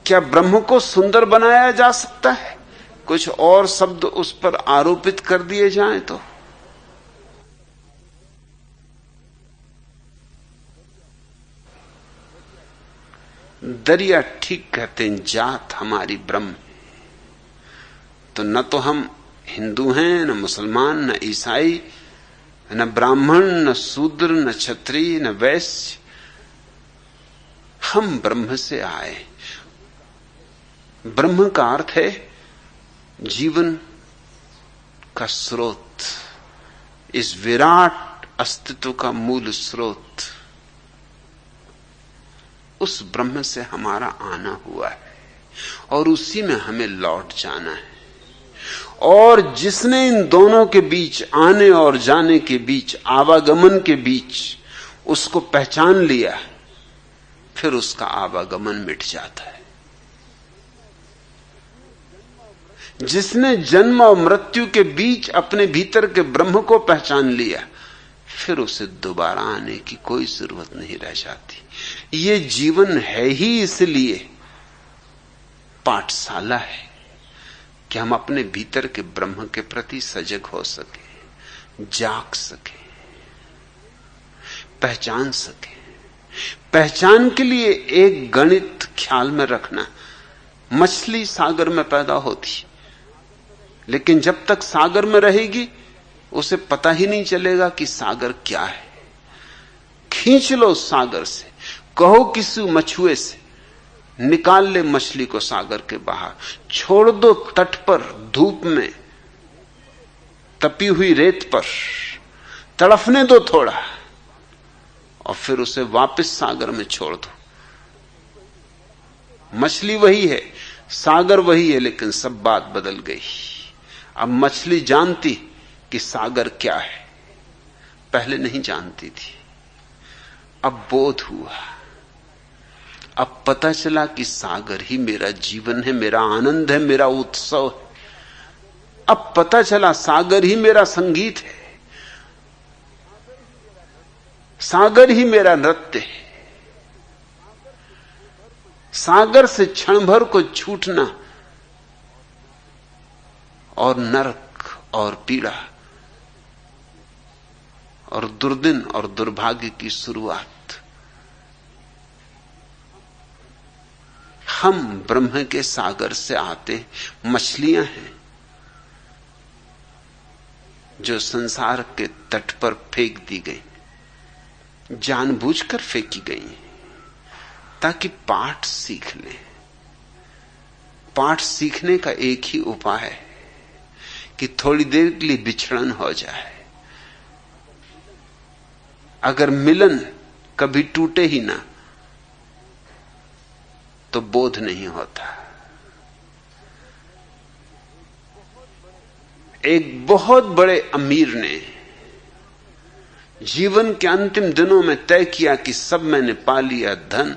क्या ब्रह्म को सुंदर बनाया जा सकता है? कुछ और शब्द उस पर आरोपित कर दिए जाएं तो दरिया ठीक कहते हैं, जात हमारी ब्रह्म। तो न तो हम हिंदू हैं, न मुसलमान, न ईसाई, न ब्राह्मण, न शूद्र, न क्षत्रिय, न वैश्य। हम ब्रह्म से आए। ब्रह्म का अर्थ है जीवन का स्रोत, इस विराट अस्तित्व का मूल स्रोत। उस ब्रह्म से हमारा आना हुआ है और उसी में हमें लौट जाना है। और जिसने इन दोनों के बीच, आने और जाने के बीच, आवागमन के बीच उसको पहचान लिया, फिर उसका आवागमन मिट जाता है। जिसने जन्म और मृत्यु के बीच अपने भीतर के ब्रह्म को पहचान लिया, फिर उसे दोबारा आने की कोई जरूरत नहीं रह जाती। ये जीवन है ही इसलिए पाठशाला है कि हम अपने भीतर के ब्रह्म के प्रति सजग हो सके, जाग सके, पहचान सके। पहचान के लिए एक गणित ख्याल में रखना। मछली सागर में पैदा होती, लेकिन जब तक सागर में रहेगी उसे पता ही नहीं चलेगा कि सागर क्या है। खींच लो सागर से, कहो किसी मछुए से निकाल ले मछली को सागर के बाहर, छोड़ दो तट पर धूप में तपी हुई रेत पर, तड़फने दो थोड़ा, और फिर उसे वापस सागर में छोड़ दो। मछली वही है, सागर वही है, लेकिन सब बात बदल गई। अब मछली जानती कि सागर क्या है, पहले नहीं जानती थी। अब बोध हुआ, अब पता चला कि सागर ही मेरा जीवन है, मेरा आनंद है, मेरा उत्सव है। अब पता चला सागर ही मेरा संगीत है, सागर ही मेरा नृत्य है। सागर से क्षण भर को छूटना और नरक और पीड़ा और दुर्दिन और दुर्भाग्य की शुरुआत। हम ब्रह्म के सागर से आते मछलियां हैं जो संसार के तट पर फेंक दी गई, जानबूझकर फेंकी गई ताकि पाठ सीख लें। पाठ सीखने का एक ही उपाय है कि थोड़ी देर के लिए बिछड़न हो जाए। अगर मिलन कभी टूटे ही ना तो बोध नहीं होता। एक बहुत बड़े अमीर ने जीवन के अंतिम दिनों में तय किया कि सब मैंने पा लिया, धन,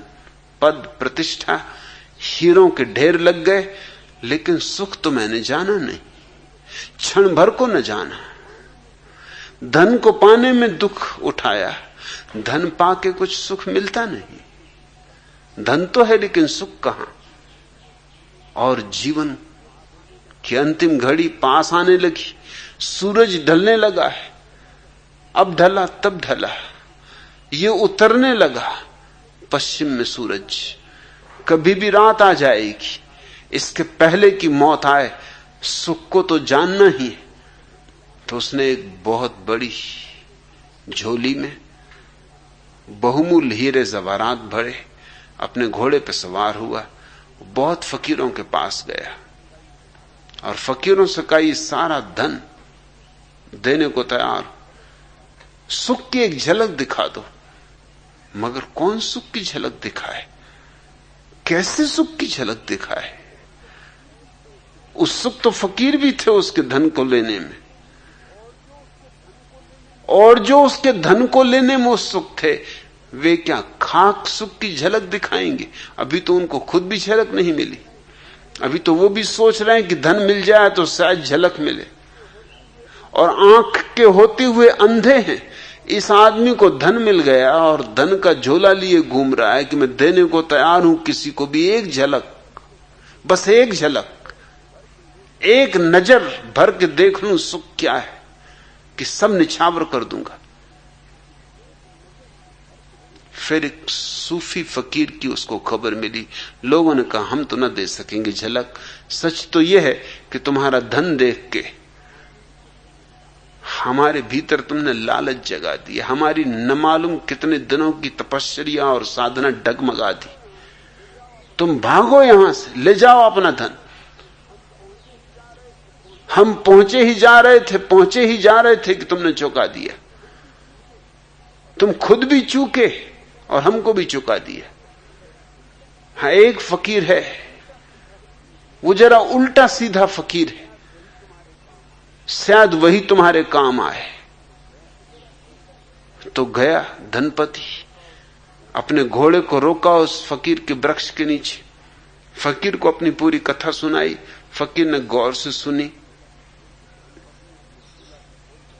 पद, प्रतिष्ठा, हीरों के ढेर लग गए, लेकिन सुख तो मैंने जाना नहीं, क्षण भर को न जाना। धन को पाने में दुख उठाया, धन पाके कुछ सुख मिलता नहीं। धन तो है लेकिन सुख कहां। और जीवन की अंतिम घड़ी पास आने लगी, सूरज ढलने लगा है, अब ढला तब ढला, ये उतरने लगा पश्चिम में सूरज, कभी भी रात आ जाएगी। इसके पहले की मौत आए, सुख को तो जानना ही है। तो उसने एक बहुत बड़ी झोली में बहुमूल्य हीरे जवारात भरे, अपने घोड़े पर सवार हुआ, बहुत फकीरों के पास गया और फकीरों से कहा ये सारा धन देने को तैयार, सुख की एक झलक दिखा दो। मगर कौन सुख की झलक दिखाए, कैसे सुख की झलक दिखाए? उत्सुक तो फकीर भी थे उसके धन को लेने में, और जो उसके धन को लेने में उत्सुक थे वे क्या खाक सुख की झलक दिखाएंगे? अभी तो उनको खुद भी झलक नहीं मिली। अभी तो वो भी सोच रहे हैं कि धन मिल जाए तो शायद झलक मिले, और आंख के होते हुए अंधे हैं। इस आदमी को धन मिल गया और धन का झोला लिए घूम रहा है कि मैं देने को तैयार हूं किसी को भी एक झलक, बस एक झलक, एक नजर भर के देख लूं सुख क्या है कि सब निछावर कर दूंगा। फिर एक सूफी फकीर की उसको खबर मिली। लोगों ने कहा हम तो न दे सकेंगे झलक, सच तो यह है कि तुम्हारा धन देख के हमारे भीतर तुमने लालच जगा दी, हमारी न मालूम कितने दिनों की तपस्या और साधना डगमगा दी। तुम भागो यहां से, ले जाओ अपना धन। हम पहुंचे ही जा रहे थे कि तुमने चुका दिया। तुम खुद भी चूके और हमको भी चुका दिया। हाँ, एक फकीर है, वो जरा उल्टा सीधा फकीर है, शायद वही तुम्हारे काम आए। तो गया धनपति, अपने घोड़े को रोका उस फकीर के वृक्ष के नीचे, फकीर को अपनी पूरी कथा सुनाई। फकीर ने गौर से सुनी।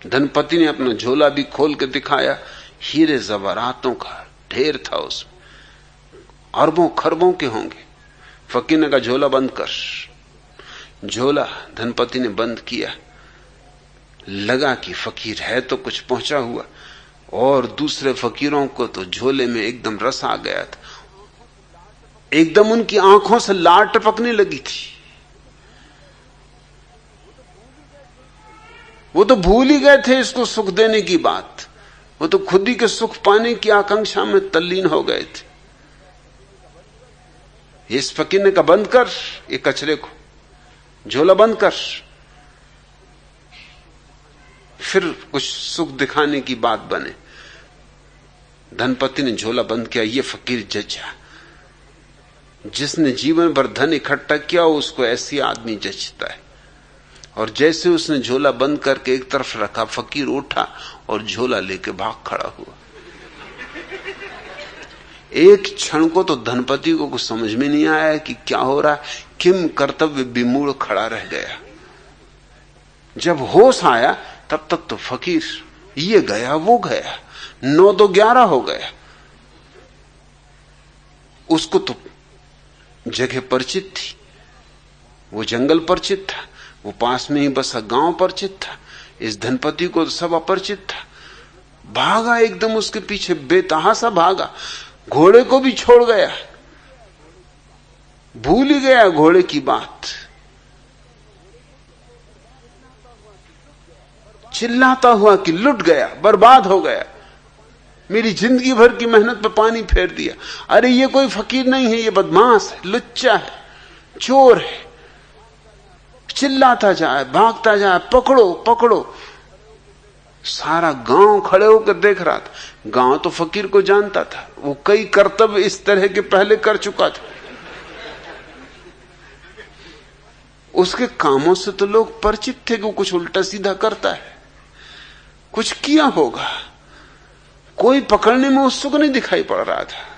धनपति ने अपना झोला भी खोल के दिखाया, हीरे जवारातों का ढेर था उसमें, अरबों खरबों के होंगे। फकीर ने कहा झोला बंद कर। झोला धनपति ने बंद किया। लगा कि फकीर है तो कुछ पहुंचा हुआ, और दूसरे फकीरों को तो झोले में एकदम रस आ गया था। एकदम उनकी आंखों से लार टपकने लगी थी। वो तो भूल ही गए थे इसको सुख देने की बात, वो तो खुद ही के सुख पाने की आकांक्षा में तल्लीन हो गए थे। इस फकीर ने कहा बंद कर ये कचरे को, झोला बंद कर। फिर कुछ सुख दिखाने की बात बने। धनपति ने झोला बंद किया। ये फकीर जजा, जिसने जीवन भर धन इकट्ठा किया उसको ऐसी आदमी जचता है। और जैसे उसने झोला बंद करके एक तरफ रखा, फकीर उठा और झोला लेके भाग खड़ा हुआ। एक क्षण को तो धनपति को कुछ समझ में नहीं आया कि क्या हो रहा है। किम कर्तव्य विमूढ़ खड़ा रह गया। जब होश आया तब तक तो फकीर ये गया वो गया, 9 तो 11 हो गया। उसको तो जगह परिचित थी, वो जंगल परिचित था, वो पास में ही बसा गांव परिचित था। इस धनपति को तो सब अपरिचित था। भागा एकदम उसके पीछे, बेतहासा भागा, घोड़े को भी छोड़ गया, भूल ही गया घोड़े की बात। चिल्लाता हुआ कि लुट गया, बर्बाद हो गया, मेरी जिंदगी भर की मेहनत पे पानी फेर दिया। अरे ये कोई फकीर नहीं है, ये बदमाश है, लुच्चा है, चोर है। चिल्लाता जाए, भागता जाए, पकड़ो पकड़ो। सारा गांव खड़े होकर देख रहा था। गांव तो फकीर को जानता था, वो कई कर्तव्य इस तरह के पहले कर चुका था। उसके कामों से तो लोग परिचित थे कि वो कुछ उल्टा सीधा करता है, कुछ किया होगा। कोई पकड़ने में उत्सुक नहीं दिखाई पड़ रहा था।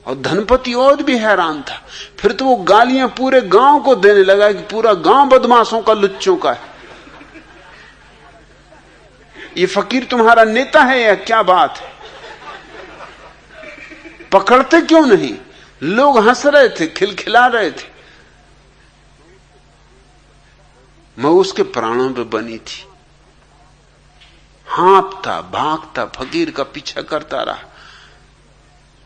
और धनपति और भी हैरान था। फिर तो वो गालियां पूरे गांव को देने लगा कि पूरा गांव बदमाशों का, लुच्चों का है। ये फकीर तुम्हारा नेता है या क्या बात है? पकड़ते क्यों नहीं? लोग हंस रहे थे, खिलखिला रहे थे। मैं उसके प्राणों पे बनी थी। हाँपता भागता फकीर का पीछा करता रहा।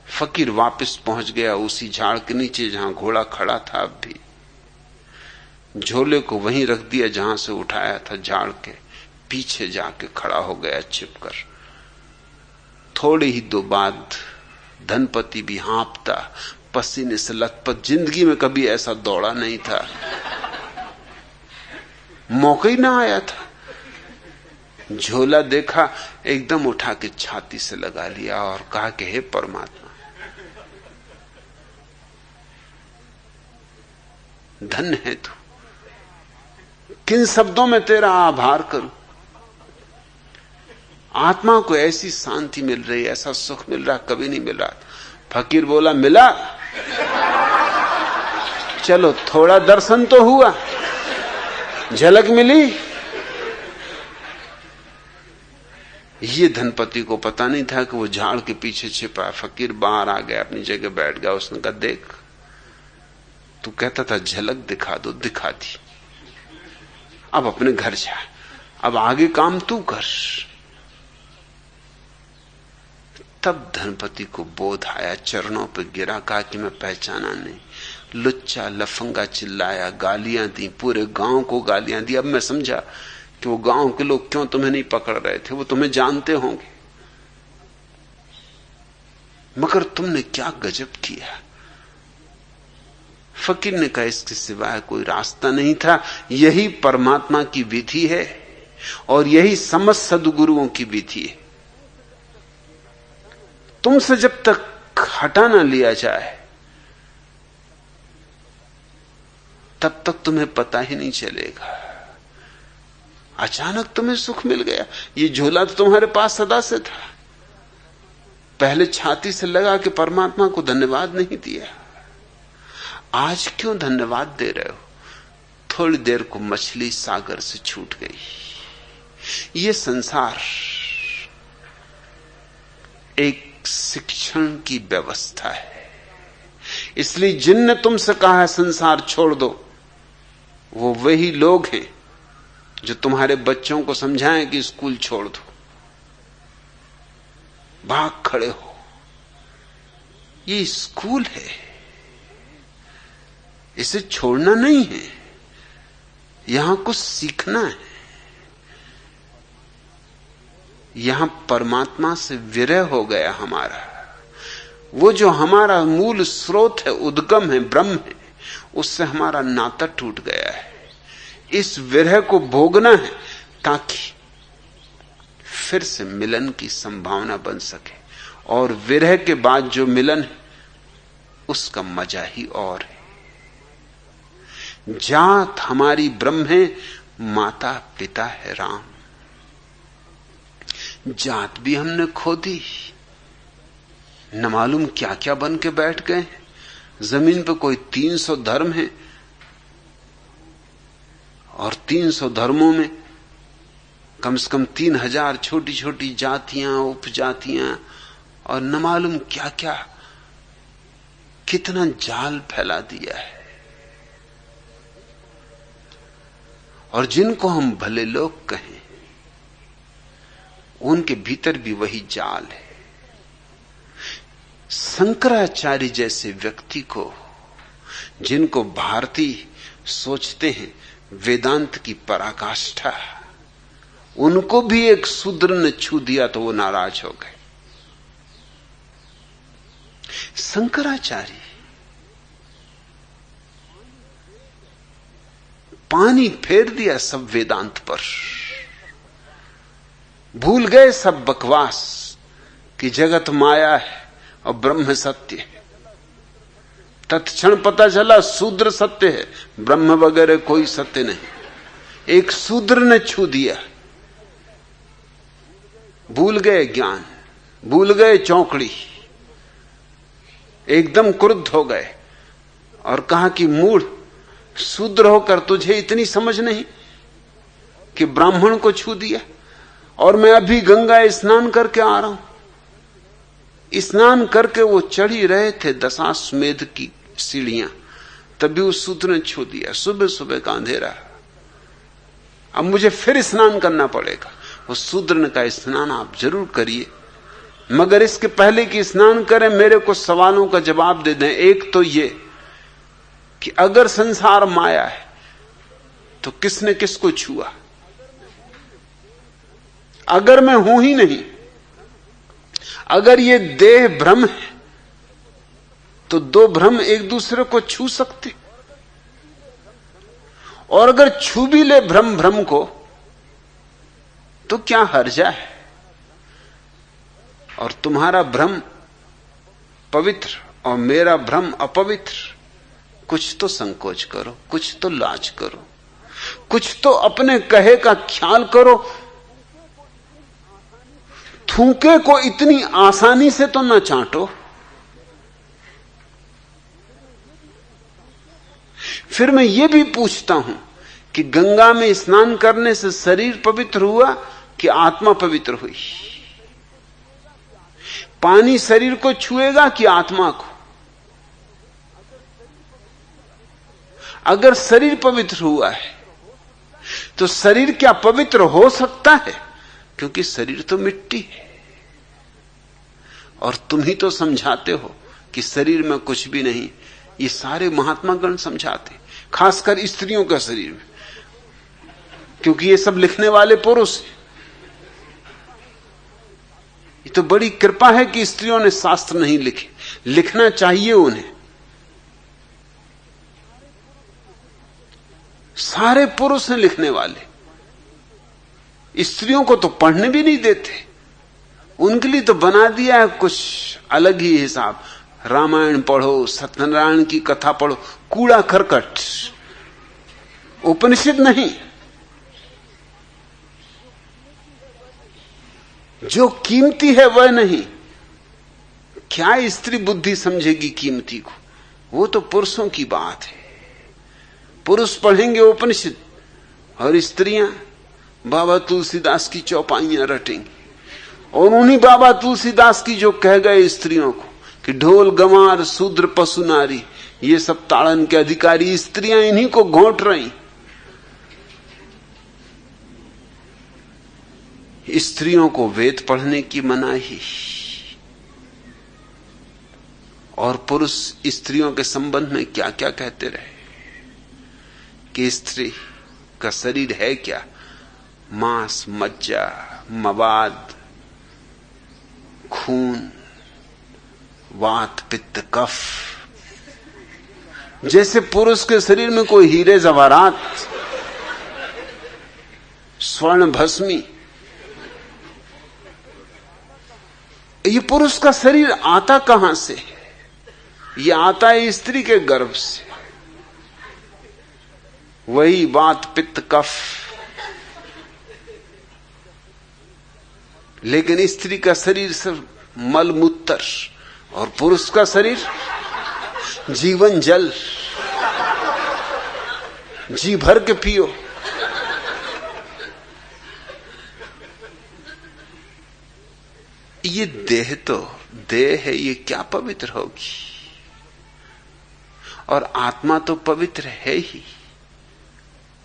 फकीर वापस पहुंच गया उसी झाड़ के नीचे जहां घोड़ा खड़ा था। अब भी झोले को वहीं रख दिया जहां से उठाया था, झाड़ के पीछे जाके खड़ा हो गया छिपकर। थोड़ी ही दो बाद धनपति भी हाँपता, पसीने से लथपथ, जिंदगी में कभी ऐसा दौड़ा नहीं था, मौका ही ना आया था। झोला देखा, एकदम उठा के छाती से लगा लिया और कहा कि हे परमात्मा, धन्य है तू। किन शब्दों में तेरा आभार करूं। आत्मा को ऐसी शांति मिल रही, ऐसा सुख मिल रहा, कभी नहीं मिल रहा। फकीर बोला मिला, चलो थोड़ा दर्शन तो हुआ, झलक मिली। ये धनपति को पता नहीं था कि वो झाड़ के पीछे छिपा। फकीर बाहर आ गया, अपनी जगह बैठ गया। उसने कहा देख, तू कहता था झलक दिखा दो, दिखा दी। अब अपने घर जा, अब आगे काम तू कर। तब धनपति को बोध आया, चरणों पे गिरा, कहा कि मैं पहचाना नहीं। लुच्चा लफंगा चिल्लाया, गालियां दी, पूरे गांव को गालियां दी। अब मैं समझा कि वो गांव के लोग क्यों तुम्हें नहीं पकड़ रहे थे, वो तुम्हें जानते होंगे, मगर तुमने क्या गजब किया। फकीर ने कहा इसके सिवाय कोई रास्ता नहीं था, यही परमात्मा की विधि है और यही समस्त सद्गुरुओं की विधि है। तुमसे जब तक हटा ना लिया जाए तब तक तुम्हें पता ही नहीं चलेगा। अचानक तुम्हें सुख मिल गया, ये झोला तो तुम्हारे पास सदा से था। पहले छाती से लगा कि परमात्मा को धन्यवाद नहीं दिया, आज क्यों धन्यवाद दे रहे हो? थोड़ी देर को मछली सागर से छूट गई। ये संसार एक शिक्षण की व्यवस्था है, इसलिए जिनने तुमसे कहा है संसार छोड़ दो, वो वही लोग हैं जो तुम्हारे बच्चों को समझाएं कि स्कूल छोड़ दो। भाग खड़े हो, ये स्कूल है, इसे छोड़ना नहीं है, यहां कुछ सीखना है। यहां परमात्मा से विरह हो गया हमारा, वो जो हमारा मूल स्रोत है, उद्गम है, ब्रह्म है, उससे हमारा नाता टूट गया है। इस विरह को भोगना है ताकि फिर से मिलन की संभावना बन सके, और विरह के बाद जो मिलन है उसका मजा ही और है। जात हमारी ब्रह्म है, माता पिता है राम। जात भी हमने खो दी, न मालूम क्या क्या बन के बैठ गए। जमीन पे कोई 300 धर्म है और 300 धर्मों में कम से कम 3000 छोटी छोटी जातियां, उपजातियां, और न मालूम क्या क्या, कितना जाल फैला दिया है। और जिनको हम भले लोग कहें उनके भीतर भी वही जाल है। शंकराचार्य जैसे व्यक्ति को, जिनको भारतीय सोचते हैं वेदांत की पराकाष्ठा, उनको भी एक शूद्र ने छू दिया तो वो नाराज हो गए। शंकराचार्य पानी फेर दिया सब वेदांत पर, भूल गए सब बकवास कि जगत माया है और ब्रह्म सत्य है। तत्क्षण पता चला शूद्र सत्य है, ब्रह्म वगैरह कोई सत्य नहीं। एक शूद्र ने छू दिया, भूल गए ज्ञान, भूल गए चौकड़ी, एकदम क्रुद्ध हो गए और कहा कि मूढ़, शूद्र होकर तुझे इतनी समझ नहीं कि ब्राह्मण को छू दिया। और मैं अभी गंगा स्नान करके आ रहा हूं। स्नान करके वो चढ़ी रहे थे दशाश्वमेध की सीढ़ियां, तभी उस शूद्र ने छू दिया। सुबह सुबह का अंधेरा, अब मुझे फिर स्नान करना पड़ेगा। उस शूद्र ने कहा स्नान आप जरूर करिए, मगर इसके पहले कि स्नान करें मेरे को सवालों का जवाब दे दें। एक तो ये कि अगर संसार माया है तो किसने किसको छुआ? अगर मैं हूं ही नहीं, अगर ये देह भ्रम है तो दो भ्रम एक दूसरे को छू सकते, और अगर छू भी ले भ्रम भ्रम को तो क्या हर्जा है? और तुम्हारा भ्रम पवित्र और मेरा भ्रम अपवित्र, कुछ तो संकोच करो, कुछ तो लाज करो, कुछ तो अपने कहे का ख्याल करो। थूके को इतनी आसानी से तो ना चाटो। फिर मैं ये भी पूछता हूं कि गंगा में स्नान करने से शरीर पवित्र हुआ कि आत्मा पवित्र हुई? पानी शरीर को छुएगा कि आत्मा को? अगर शरीर पवित्र हुआ है तो शरीर क्या पवित्र हो सकता है? क्योंकि शरीर तो मिट्टी है। और तुम ही तो समझाते हो कि शरीर में कुछ भी नहीं। ये सारे महात्मा गण समझाते, खासकर स्त्रियों का शरीर में, क्योंकि ये सब लिखने वाले पुरुष हैं। ये तो बड़ी कृपा है कि स्त्रियों ने शास्त्र नहीं लिखे, लिखना चाहिए उन्हें। सारे पुरुष हैं लिखने वाले, स्त्रियों को तो पढ़ने भी नहीं देते। उनके लिए तो बना दिया है कुछ अलग ही हिसाब। रामायण पढ़ो, सत्यनारायण की कथा पढ़ो, कूड़ा करकट, उपनिषद नहीं। जो कीमती है वह नहीं। क्या स्त्री बुद्धि समझेगी कीमती को? वो तो पुरुषों की बात है। पुरुष पढ़ेंगे उपनिषद और स्त्रियां बाबा तुलसीदास की चौपाइयां रटेंगी। और उन्हीं बाबा तुलसीदास की जो कह गए स्त्रियों को कि ढोल गंवार शूद्र पशु नारी, ये सब ताड़न के अधिकारी, स्त्रियां इन्हीं को घोंट रही। स्त्रियों को वेद पढ़ने की मनाही, और पुरुष स्त्रियों के संबंध में क्या क्या कहते रहे कि स्त्री का शरीर है क्या? मांस, मज्जा, मवाद, खून, वात, पित्त, कफ। जैसे पुरुष के शरीर में कोई हीरे जवाहरात, स्वर्ण भस्मी। ये पुरुष का शरीर आता कहां से? ये आता है स्त्री के गर्भ से। वही वात, पित्त, कफ। लेकिन स्त्री का शरीर सिर्फ मल मूत्र, और पुरुष का शरीर जीवन जल। जी भर के पियो। ये देह तो देह है, ये क्या पवित्र होगी? और आत्मा तो पवित्र है ही,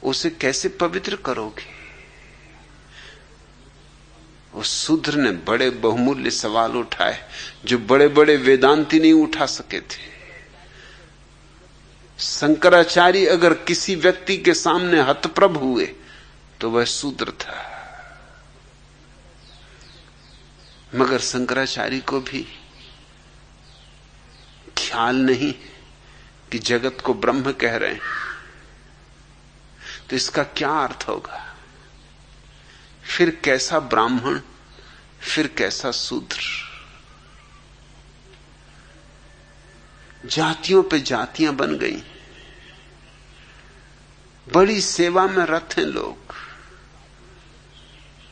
उसे कैसे पवित्र करोगे? उस शूद्र ने बड़े बहुमूल्य सवाल उठाए जो बड़े बड़े वेदांती नहीं उठा सके थे। शंकराचार्य अगर किसी व्यक्ति के सामने हतप्रभ हुए तो वह शूद्र था। मगर शंकराचार्य को भी ख्याल नहीं कि जगत को ब्रह्म कह रहे हैं, तो इसका क्या अर्थ होगा? फिर कैसा ब्राह्मण, फिर कैसा शूद्र? जातियों पे जातियां बन गई। बड़ी सेवा में रत हैं लोग,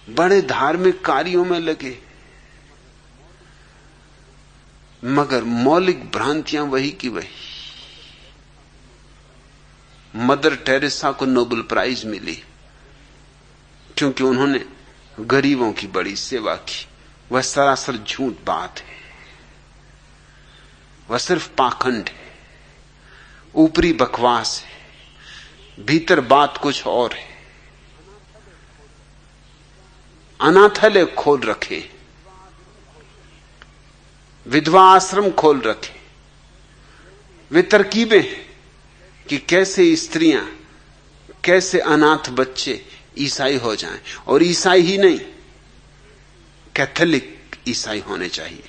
बड़े धार्मिक कार्यों में लगे, मगर मौलिक भ्रांतियां वही की वही। मदर टेरेसा को नोबेल प्राइज मिली क्योंकि उन्होंने गरीबों की बड़ी सेवा की। वह सरासर झूठ बात है, वह सिर्फ पाखंड है, ऊपरी बकवास है, भीतर बात कुछ और है। अनाथालय खोल रखे, विधवा आश्रम खोल रखे। वे तरकीबें हैं कि कैसे स्त्रियां, कैसे अनाथ बच्चे ईसाई हो जाएं, और ईसाई ही नहीं, कैथोलिक ईसाई होने चाहिए।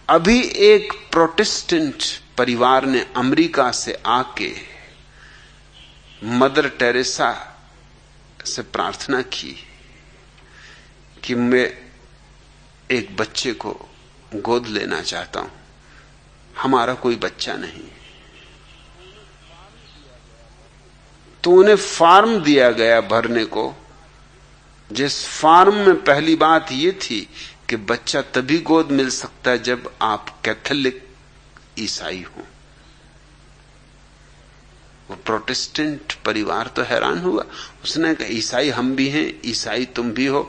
अभी एक प्रोटेस्टेंट परिवार ने अमेरिका से आके मदर टेरेसा से प्रार्थना की कि मैं एक बच्चे को गोद लेना चाहता हूं, हमारा कोई बच्चा नहीं। तो उन्हें फॉर्म दिया गया भरने को, जिस फॉर्म में पहली बात यह थी कि बच्चा तभी गोद मिल सकता है जब आप कैथोलिक ईसाई हो। वो प्रोटेस्टेंट परिवार तो हैरान हुआ। उसने कहा ईसाई हम भी हैं, ईसाई तुम भी हो,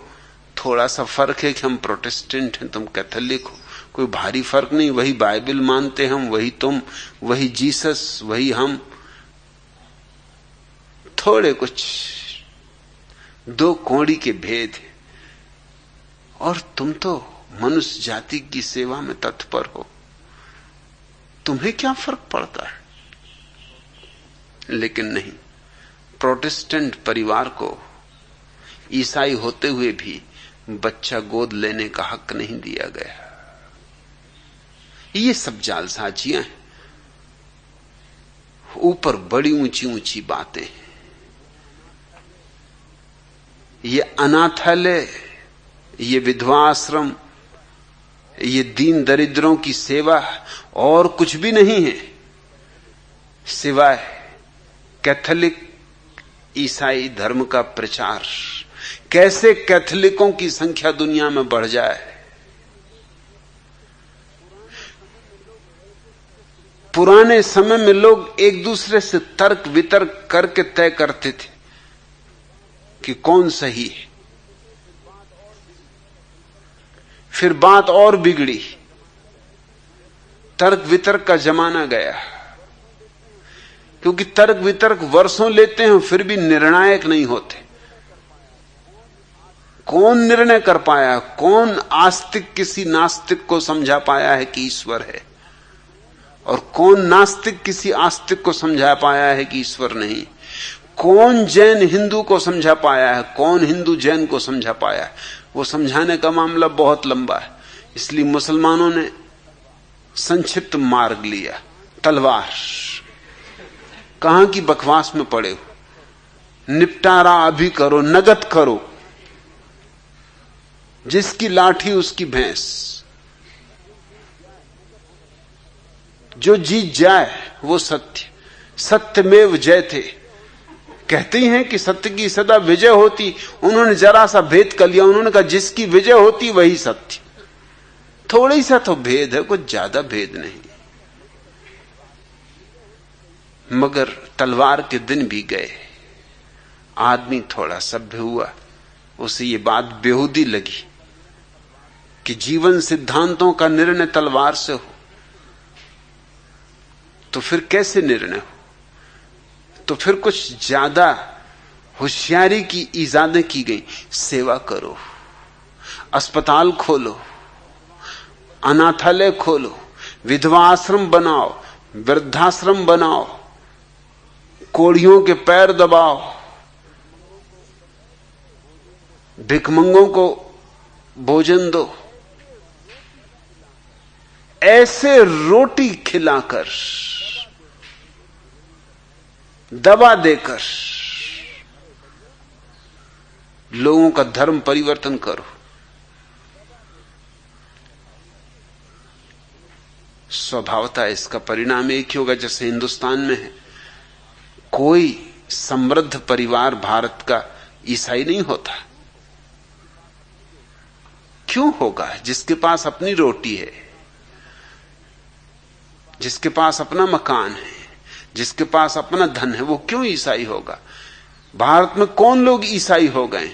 थोड़ा सा फर्क है कि हम प्रोटेस्टेंट हैं, तुम कैथोलिक हो, कोई भारी फर्क नहीं। वही बाइबल मानते हम, वही तुम, वही जीसस, वही हम, थोड़े कुछ दो कौड़ी के भेद हैं, और तुम तो मनुष्य जाति की सेवा में तत्पर हो, तुम्हें क्या फर्क पड़ता है? लेकिन नहीं, प्रोटेस्टेंट परिवार को ईसाई होते हुए भी बच्चा गोद लेने का हक नहीं दिया गया। ये सब जालसाजियां हैं, ऊपर बड़ी ऊंची ऊंची बातें। ये अनाथालय, ये विधवा आश्रम, ये दीन दरिद्रों की सेवा और कुछ भी नहीं है सिवाय कैथोलिक ईसाई धर्म का प्रचार। कैसे कैथोलिकों की संख्या दुनिया में बढ़ जाए। पुराने समय में लोग एक दूसरे से तर्क वितर्क करके तय करते थे कि कौन सही है। फिर बात और बिगड़ी, तर्क वितर्क का जमाना गया, क्योंकि तर्क वितर्क वर्षों लेते हैं फिर भी निर्णायक नहीं होते। कौन निर्णय कर पाया, कौन आस्तिक किसी नास्तिक को समझा पाया है कि ईश्वर है, और कौन नास्तिक किसी आस्तिक को समझा पाया है कि ईश्वर नहीं। कौन जैन हिंदू को समझा पाया है, कौन हिंदू जैन को समझा पाया है। वो समझाने का मामला बहुत लंबा है, इसलिए मुसलमानों ने संक्षिप्त मार्ग लिया, तलवार। कहां की बकवास में पड़े हो, निपटारा अभी करो, नगद करो, जिसकी लाठी उसकी भैंस, जो जीत जाए वो सत्य। सत्यमेव जयते कहते ही हैं कि सत्य की सदा विजय होती। उन्होंने जरा सा भेद कर लिया, उन्होंने कहा जिसकी विजय होती वही सत्य। थोड़ी सा तो भेद है, कुछ ज्यादा भेद नहीं। मगर तलवार के दिन भी गए, आदमी थोड़ा सभ्य हुआ, उसे ये बात बेहूदी लगी कि जीवन सिद्धांतों का निर्णय तलवार से हो, तो फिर कैसे निर्णय हो? तो फिर कुछ ज्यादा होशियारी की इजादें की गई। सेवा करो, अस्पताल खोलो, अनाथालय खोलो, विधवा आश्रम बनाओ, वृद्धाश्रम बनाओ, कोढ़ियों के पैर दबाओ, भिखमंगों को भोजन दो। ऐसे रोटी खिलाकर, दवा देकर लोगों का धर्म परिवर्तन करो। स्वभावतः इसका परिणाम एक ही होगा, जैसे हिंदुस्तान में है, कोई समृद्ध परिवार भारत का ईसाई नहीं होता। क्यों होगा? जिसके पास अपनी रोटी है, जिसके पास अपना मकान है, जिसके पास अपना धन है, वो क्यों ईसाई होगा? भारत में कौन लोग ईसाई हो गए?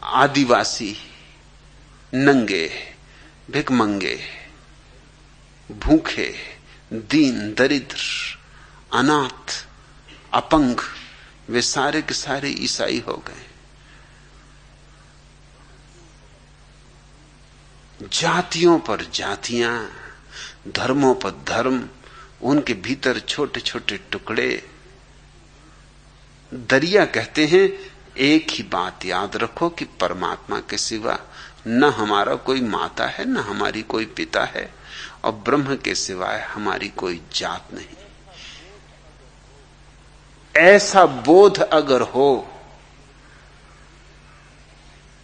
आदिवासी, नंगे, भिखमंगे, भूखे, दीन दरिद्र, अनाथ, अपंग, वे सारे के सारे ईसाई हो गए। जातियों पर जातियां, धर्मों पर धर्म, उनके भीतर छोटे छोटे टुकड़े। दरिया कहते हैं एक ही बात याद रखो कि परमात्मा के सिवा न हमारा कोई माता है, न हमारी कोई पिता है, और ब्रह्म के सिवाय हमारी कोई जात नहीं। ऐसा बोध अगर हो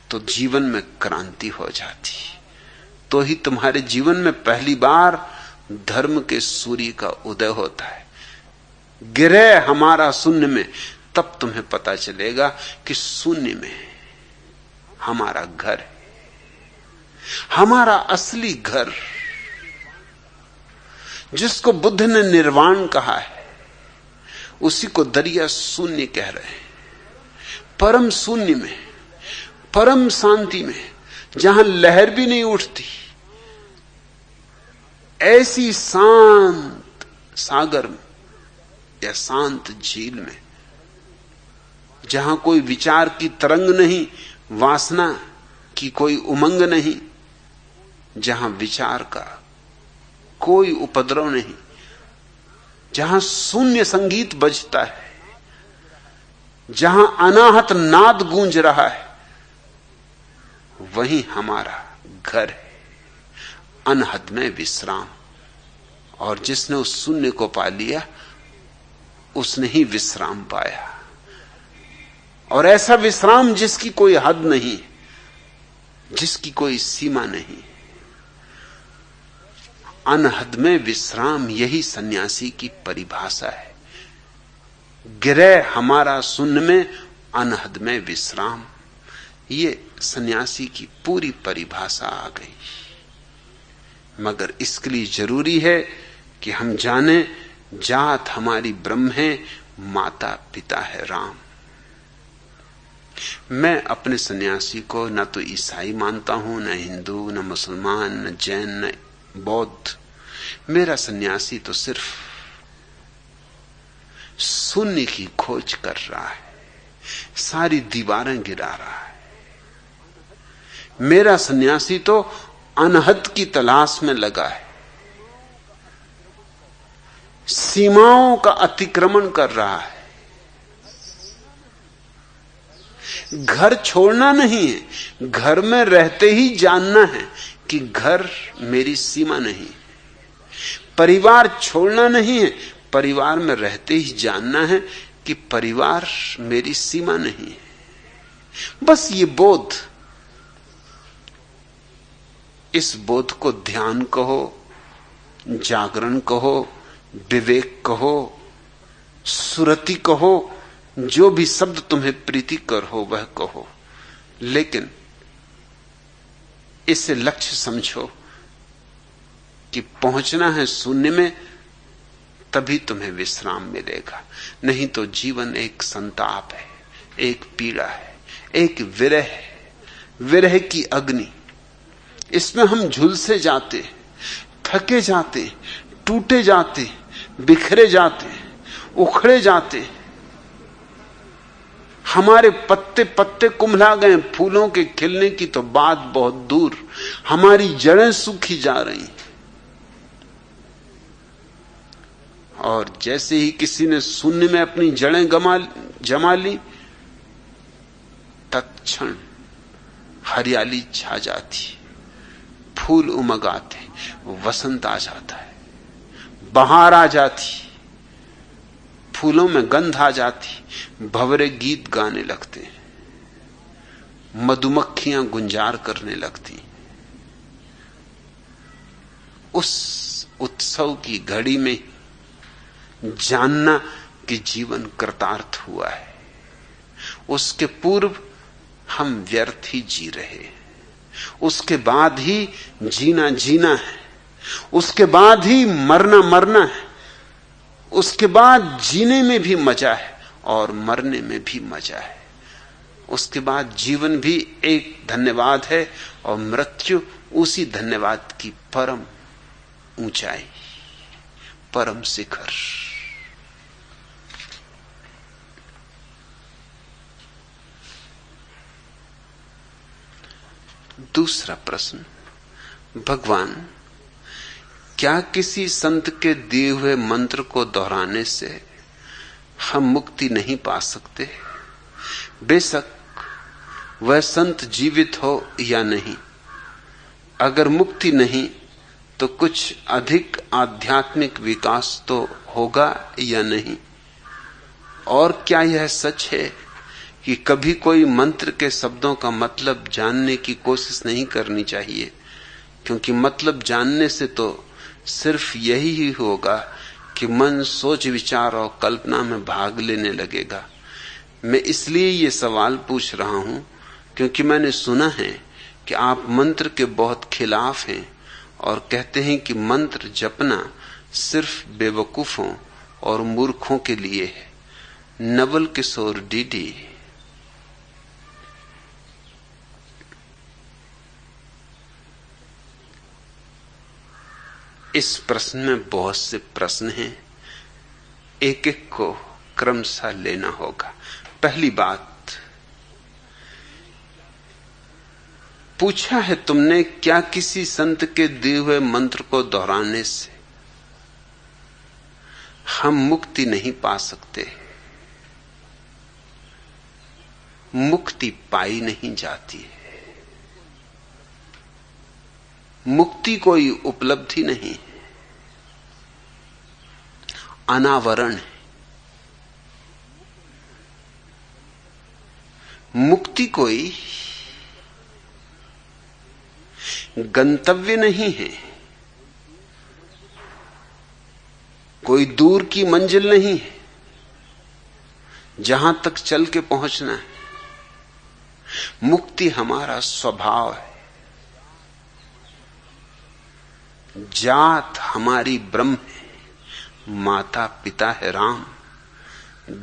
तो जीवन में क्रांति हो जाती। तो ही तुम्हारे जीवन में पहली बार धर्म के सूर्य का उदय होता है। गिरे हमारा शून्य में, तब तुम्हें पता चलेगा कि शून्य में हमारा घर है, हमारा असली घर, जिसको बुद्ध ने निर्वाण कहा है, उसी को दरिया शून्य कह रहे हैं। परम शून्य में, परम शांति में, जहां लहर भी नहीं उठती, ऐसी शांत सागर में या शांत झील में जहां कोई विचार की तरंग नहीं, वासना की कोई उमंग नहीं, जहां विचार का कोई उपद्रव नहीं, जहां शून्य संगीत बजता है, जहां अनाहत नाद गूंज रहा है, वही हमारा घर है, अनहद में विश्राम। और जिसने उस शून्य को पा लिया उसने ही विश्राम पाया। और ऐसा विश्राम जिसकी कोई हद नहीं, जिसकी कोई सीमा नहीं। अनहद में विश्राम, यही सन्यासी की परिभाषा है। गिरह हमारा शून्य में, अनहद में विश्राम, ये सन्यासी की पूरी परिभाषा आ गई। मगर इसके लिए जरूरी है कि हम जाने जात हमारी ब्रह्म है, माता पिता है राम। मैं अपने सन्यासी को न तो ईसाई मानता हूं, न हिंदू, न मुसलमान, न जैन, न बौद्ध। मेरा सन्यासी तो सिर्फ शून्य की खोज कर रहा है, सारी दीवारें गिरा रहा है। मेरा सन्यासी तो अनहद की तलाश में लगा है, सीमाओं का अतिक्रमण कर रहा है। घर छोड़ना नहीं है, घर में रहते ही जानना है कि घर मेरी सीमा नहीं। परिवार छोड़ना नहीं है, परिवार में रहते ही जानना है कि परिवार मेरी सीमा नहीं है। बस ये बोध, इस बोध को ध्यान कहो, जागरण कहो, विवेक कहो, सुरति कहो, जो भी शब्द तुम्हें प्रीतिकर हो वह कहो, लेकिन इसे लक्ष्य समझो कि पहुंचना है शून्य में, तभी तुम्हें विश्राम मिलेगा। नहीं तो जीवन एक संताप है, एक पीड़ा है, एक विरह है, विरह की अग्नि। इसमें हम झुलसे जाते, थके जाते, टूटे जाते, बिखरे जाते, उखड़े जाते। हमारे पत्ते पत्ते कुम्हला गए, फूलों के खिलने की तो बात बहुत दूर, हमारी जड़ें सूखी जा रही। और जैसे ही किसी ने शून्य में अपनी जड़ें जमा ली, तत्क्षण हरियाली छा जाती, फूल उमग आते, वसंत आ जाता है, बहार आ जाती, फूलों में गंध आ जाती, भंवरे गीत गाने लगते, मधुमक्खियां गुंजार करने लगती। उस उत्सव की घड़ी में जानना कि जीवन कृतार्थ हुआ है। उसके पूर्व हम व्यर्थ ही जी रहे, उसके बाद ही जीना जीना है, उसके बाद ही मरना मरना है, उसके बाद जीने में भी मजा है और मरने में भी मजा है। उसके बाद जीवन भी एक धन्यवाद है और मृत्यु उसी धन्यवाद की परम ऊंचाई, परम शिखर। दूसरा प्रश्न, भगवान, क्या किसी संत के दिए हुए मंत्र को दोहराने से हम मुक्ति नहीं पा सकते? बेशक वह संत जीवित हो या नहीं, अगर मुक्ति नहीं तो कुछ अधिक आध्यात्मिक विकास तो होगा या नहीं? और क्या यह सच है कि कभी कोई मंत्र के शब्दों का मतलब जानने की कोशिश नहीं करनी चाहिए, क्योंकि मतलब जानने से तो सिर्फ यही ही होगा कि मन सोच विचार और कल्पना में भाग लेने लगेगा। मैं इसलिए ये सवाल पूछ रहा हूं क्योंकि मैंने सुना है कि आप मंत्र के बहुत खिलाफ हैं और कहते हैं कि मंत्र जपना सिर्फ बेवकूफों और मूर्खों के लिए है। नवल किशोर डीडी। इस प्रश्न में बहुत से प्रश्न हैं, एक एक को क्रमशः लेना होगा। पहली बात, पूछा है तुमने क्या किसी संत के दिए हुए मंत्र को दोहराने से हम मुक्ति नहीं पा सकते? मुक्ति पाई नहीं जाती है। मुक्ति कोई उपलब्धि नहीं है, अनावरण है। मुक्ति कोई गंतव्य नहीं है, कोई दूर की मंजिल नहीं है जहां तक चल के पहुंचना है। मुक्ति हमारा स्वभाव है, जात हमारी ब्रह्म है, माता पिता है राम,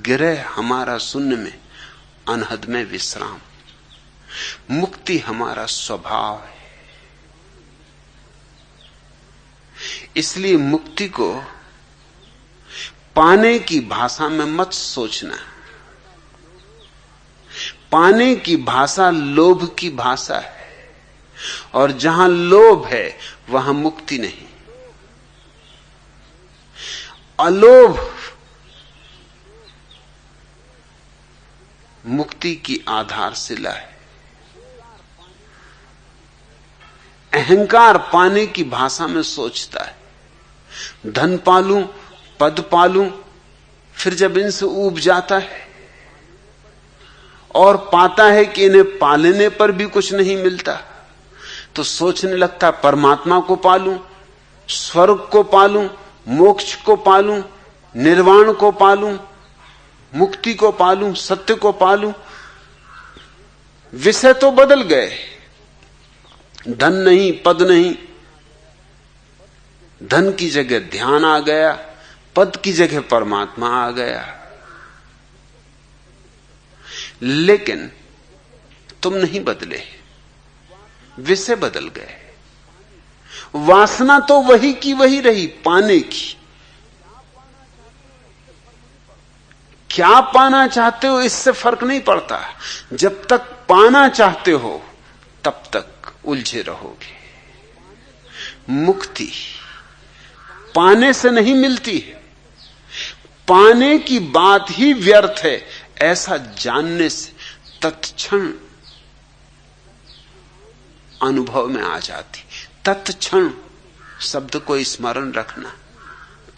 गिरह हमारा शून्य में, अनहद में विश्राम। मुक्ति हमारा स्वभाव है। इसलिए मुक्ति को पाने की भाषा में मत सोचना। पाने की भाषा लोभ की भाषा है, और जहां लोभ है वहां मुक्ति नहीं। अलोभ मुक्ति की आधारशिला है। अहंकार पाने की भाषा में सोचता है, धन पालूं, पद पालूं, फिर जब इनसे ऊब जाता है और पाता है कि इन्हें पालने पर भी कुछ नहीं मिलता, तो सोचने लगता परमात्मा को पालूं, स्वर्ग को पालूं, मोक्ष को पालूं, निर्वाण को पालूं, मुक्ति को पालूं, सत्य को पालूं। विषय तो बदल गए, धन नहीं, पद नहीं, धन की जगह ध्यान आ गया, पद की जगह परमात्मा आ गया। लेकिन तुम नहीं बदले, विषय बदल गए। वासना तो वही की वही रही, पाने की। क्या पाना चाहते हो इससे फर्क नहीं पड़ता। जब तक पाना चाहते हो तब तक उलझे रहोगे। मुक्ति पाने से नहीं मिलती है, पाने की बात ही व्यर्थ है ऐसा जानने से तत्क्षण अनुभव में आ जाती। तत्क्षण शब्द को स्मरण रखना,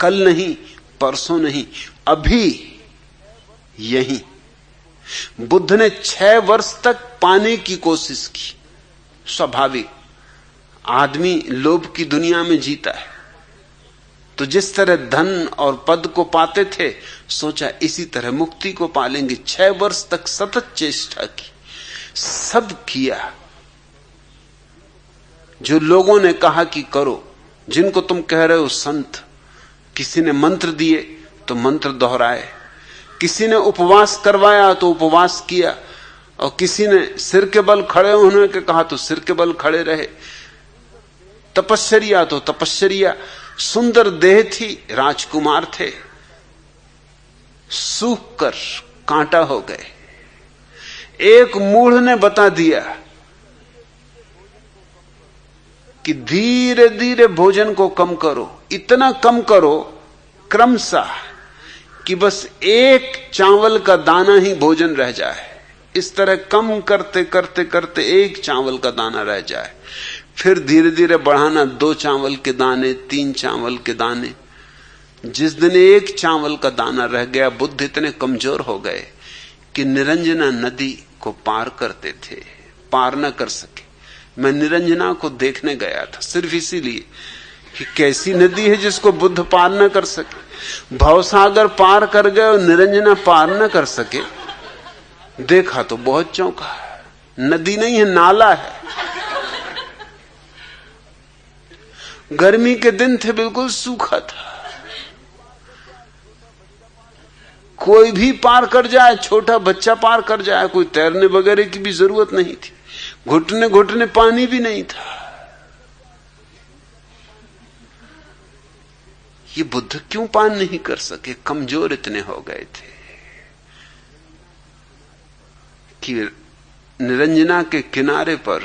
कल नहीं, परसों नहीं, अभी यही। बुद्ध ने 6 वर्ष तक पाने की कोशिश की। स्वाभाविक, आदमी लोभ की दुनिया में जीता है, तो जिस तरह धन और पद को पाते थे, सोचा इसी तरह मुक्ति को पालेंगे। 6 वर्ष तक सतत चेष्टा की, सब किया जो लोगों ने कहा कि करो, जिनको तुम कह रहे हो संत। किसी ने मंत्र दिए तो मंत्र दोहराए, किसी ने उपवास करवाया तो उपवास किया, और किसी ने सिर के बल खड़े होने के कहा तो सिर के बल खड़े रहे। तपश्चर्या तो तपश्चर्या। सुंदर देह थी, राजकुमार थे, सूख कर कांटा हो गए। एक मूढ़ ने बता दिया कि धीरे धीरे भोजन को कम करो, इतना कम करो क्रमशः कि बस एक चावल का दाना ही भोजन रह जाए। इस तरह कम करते करते करते एक चावल का दाना रह जाए, फिर धीरे धीरे बढ़ाना 2 चावल के दाने, 3 चावल के दाने। जिस दिन एक चावल का दाना रह गया, बुद्ध इतने कमजोर हो गए कि निरंजना नदी को पार करते थे, पार न कर सके। मैं निरंजना को देखने गया था सिर्फ इसीलिए कि कैसी नदी है जिसको बुद्ध पार न कर सके। भवसागर पार कर गए और निरंजना पार न कर सके। देखा तो बहुत चौंका। नदी नहीं है, नाला है। गर्मी के दिन थे, बिल्कुल सूखा था। कोई भी पार कर जाए, छोटा बच्चा पार कर जाए, कोई तैरने वगैरह की भी जरूरत नहीं थी। घुटने घुटने पानी भी नहीं था। ये बुद्ध क्यों पार नहीं कर सके? कमजोर इतने हो गए थे। कि निरंजना के किनारे पर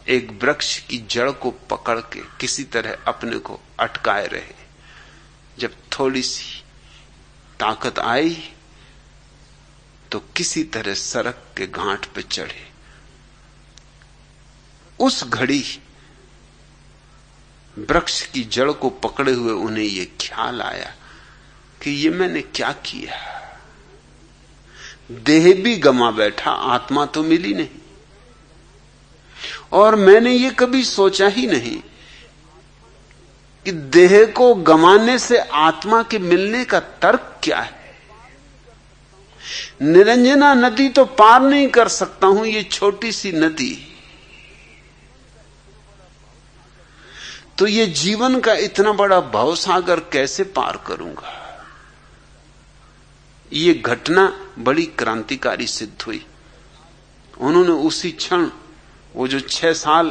एक वृक्ष की जड़ को पकड़ के किसी तरह अपने को अटकाए रहे। जब थोड़ी सी ताकत आई तो किसी तरह सड़क के घाट पे चढ़े। उस घड़ी वृक्ष की जड़ को पकड़े हुए उन्हें यह ख्याल आया कि ये मैंने क्या किया। देह भी गंवा बैठा, आत्मा तो मिली नहीं। और मैंने ये कभी सोचा ही नहीं कि देह को गंवाने से आत्मा के मिलने का तर्क क्या है। निरंजना नदी तो पार नहीं कर सकता हूं, ये छोटी सी नदी, तो ये जीवन का इतना बड़ा भवसागर कैसे पार करूंगा। ये घटना बड़ी क्रांतिकारी सिद्ध हुई। उन्होंने उसी क्षण वो जो 6 साल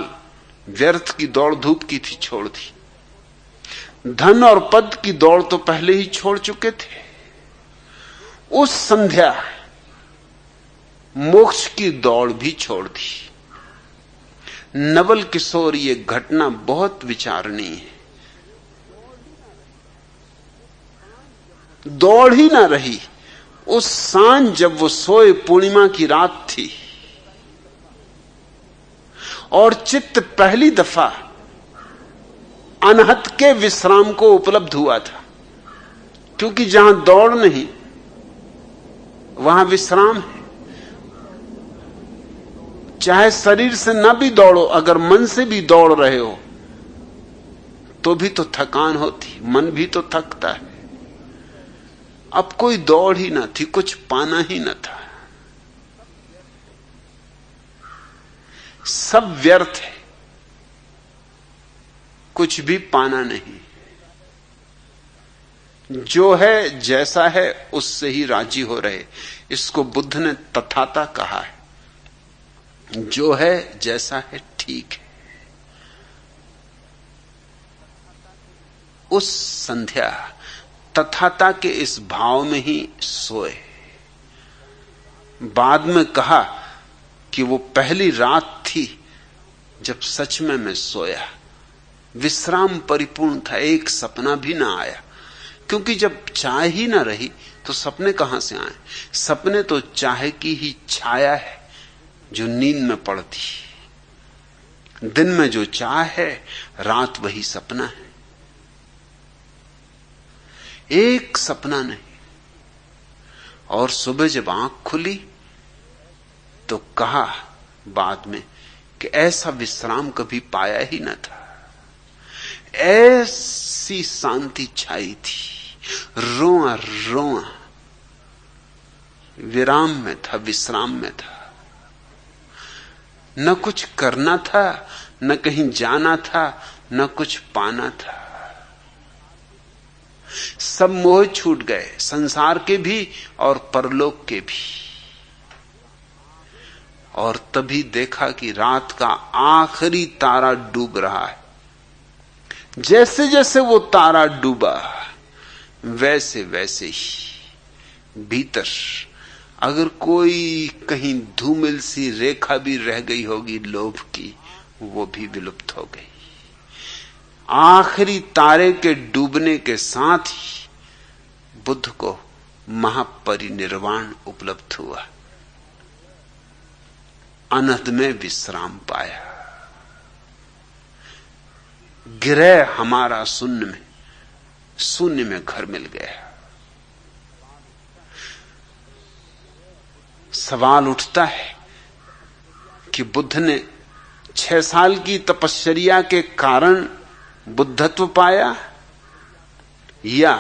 व्यर्थ की दौड़ धूप की थी छोड़ दी। धन और पद की दौड़ तो पहले ही छोड़ चुके थे। उस संध्या मोक्ष की दौड़ भी छोड़ दी। नवल किशोर, ये घटना बहुत विचारणीय है। दौड़ ही ना रही। उस सांझ जब वो सोए, पूर्णिमा की रात थी और चित्त पहली दफा अनहत के विश्राम को उपलब्ध हुआ था। क्योंकि जहां दौड़ नहीं वहां विश्राम है। चाहे शरीर से ना भी दौड़ो, अगर मन से भी दौड़ रहे हो तो भी तो थकान होती, मन भी तो थकता है। अब कोई दौड़ ही ना थी, कुछ पाना ही ना था, सब व्यर्थ है, कुछ भी पाना नहीं। जो है जैसा है उससे ही राजी हो रहे। इसको बुद्ध ने तथाता कहा है। जो है जैसा है ठीक है। उस संध्या तथाता के इस भाव में ही सोए। बाद में कहा कि वो पहली रात थी जब सच में मैं सोया। विश्राम परिपूर्ण था, एक सपना भी ना आया। क्योंकि जब चाह ही ना रही तो सपने कहां से आए। सपने तो चाह की ही छाया है जो नींद में पड़ती। दिन में जो चाह है, रात वही सपना है। एक सपना नहीं। और सुबह जब आंख खुली तो कहा बाद में कि ऐसा विश्राम कभी पाया ही न था। ऐसी शांति छाई थी, रोआ रोआ विराम में था, विश्राम में था। न कुछ करना था, न कहीं जाना था, न कुछ पाना था। सब मोह छूट गए, संसार के भी और परलोक के भी। और तभी देखा कि रात का आखिरी तारा डूब रहा है। जैसे जैसे वो तारा डूबा, वैसे वैसे ही भीतर अगर कोई कहीं धूमिल सी रेखा भी रह गई होगी लोभ की, वो भी विलुप्त हो गई। आखिरी तारे के डूबने के साथ ही बुद्ध को महापरिनिर्वाण उपलब्ध हुआ। अनहद में विश्राम पाया। गिरह हमारा शून्य में, शून्य में घर मिल गया। सवाल उठता है कि बुद्ध ने 6 साल की तपश्चर्या के कारण बुद्धत्व पाया या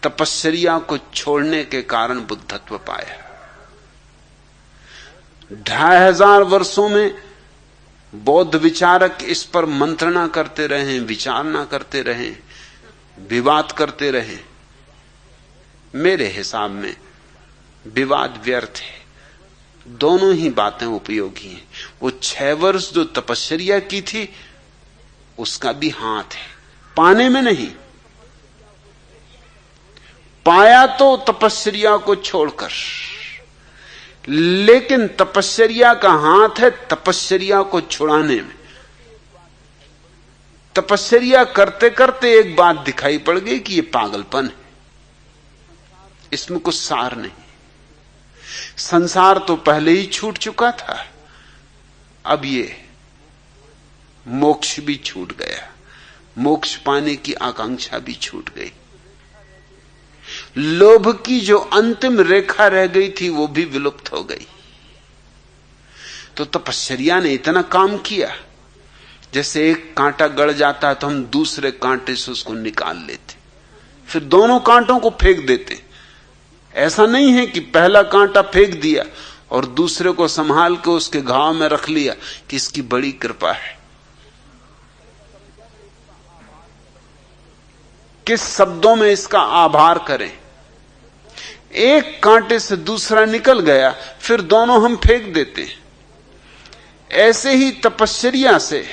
तपश्चर्या को छोड़ने के कारण बुद्धत्व पाया। 2500 वर्षों में बौद्ध विचारक इस पर मंत्रणा करते रहे, विचारना करते रहे, विवाद करते रहे। मेरे हिसाब में विवाद व्यर्थ है। दोनों ही बातें उपयोगी हैं। वो 6 वर्ष जो तपश्चर्या की थी उसका भी हाथ है, पाने में नहीं। पाया तो तपश्चर्या को छोड़कर, लेकिन तपश्चर्या का हाथ है तपश्चर्या को छुड़ाने में। तपश्चर्या करते करते एक बात दिखाई पड़ गई कि यह पागलपन है, इसमें कुछ सार नहीं। संसार तो पहले ही छूट चुका था, अब ये मोक्ष भी छूट गया, मोक्ष पाने की आकांक्षा भी छूट गई। लोभ की जो अंतिम रेखा रह गई थी वो भी विलुप्त हो गई। तो तपश्चर्या ने इतना काम किया, जैसे एक कांटा गड़ जाता है तो हम दूसरे कांटे से उसको निकाल लेते, फिर दोनों कांटों को फेंक देते। ऐसा नहीं है कि पहला कांटा फेंक दिया और दूसरे को संभाल के उसके घाव में रख लिया कि इसकी बड़ी कृपा है। किस शब्दों में इसका आभार करें। एक कांटे से दूसरा निकल गया, फिर दोनों हम फेंक देते हैं। ऐसे ही तपश्चर्या से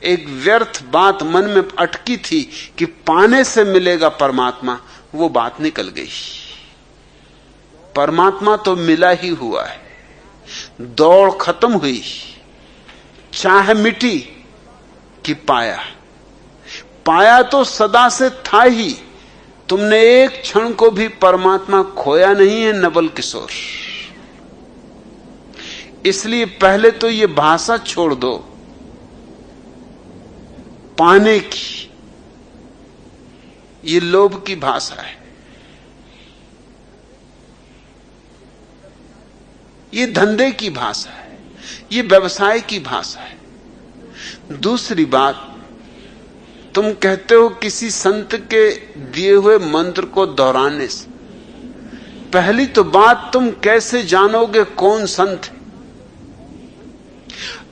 एक व्यर्थ बात मन में अटकी थी कि पाने से मिलेगा परमात्मा, वो बात निकल गई। परमात्मा तो मिला ही हुआ है, दौड़ खत्म हुई, चाह मिटी कि पाया। पाया तो सदा से था ही, तुमने एक क्षण को भी परमात्मा खोया नहीं है नवल किशोर। इसलिए पहले तो ये भाषा छोड़ दो पाने की, ये लोभ की भाषा है, ये धंधे की भाषा है, ये व्यवसाय की भाषा है। दूसरी बात, तुम कहते हो किसी संत के दिए हुए मंत्र को दोहराने से। पहली तो बात, तुम कैसे जानोगे कौन संत है?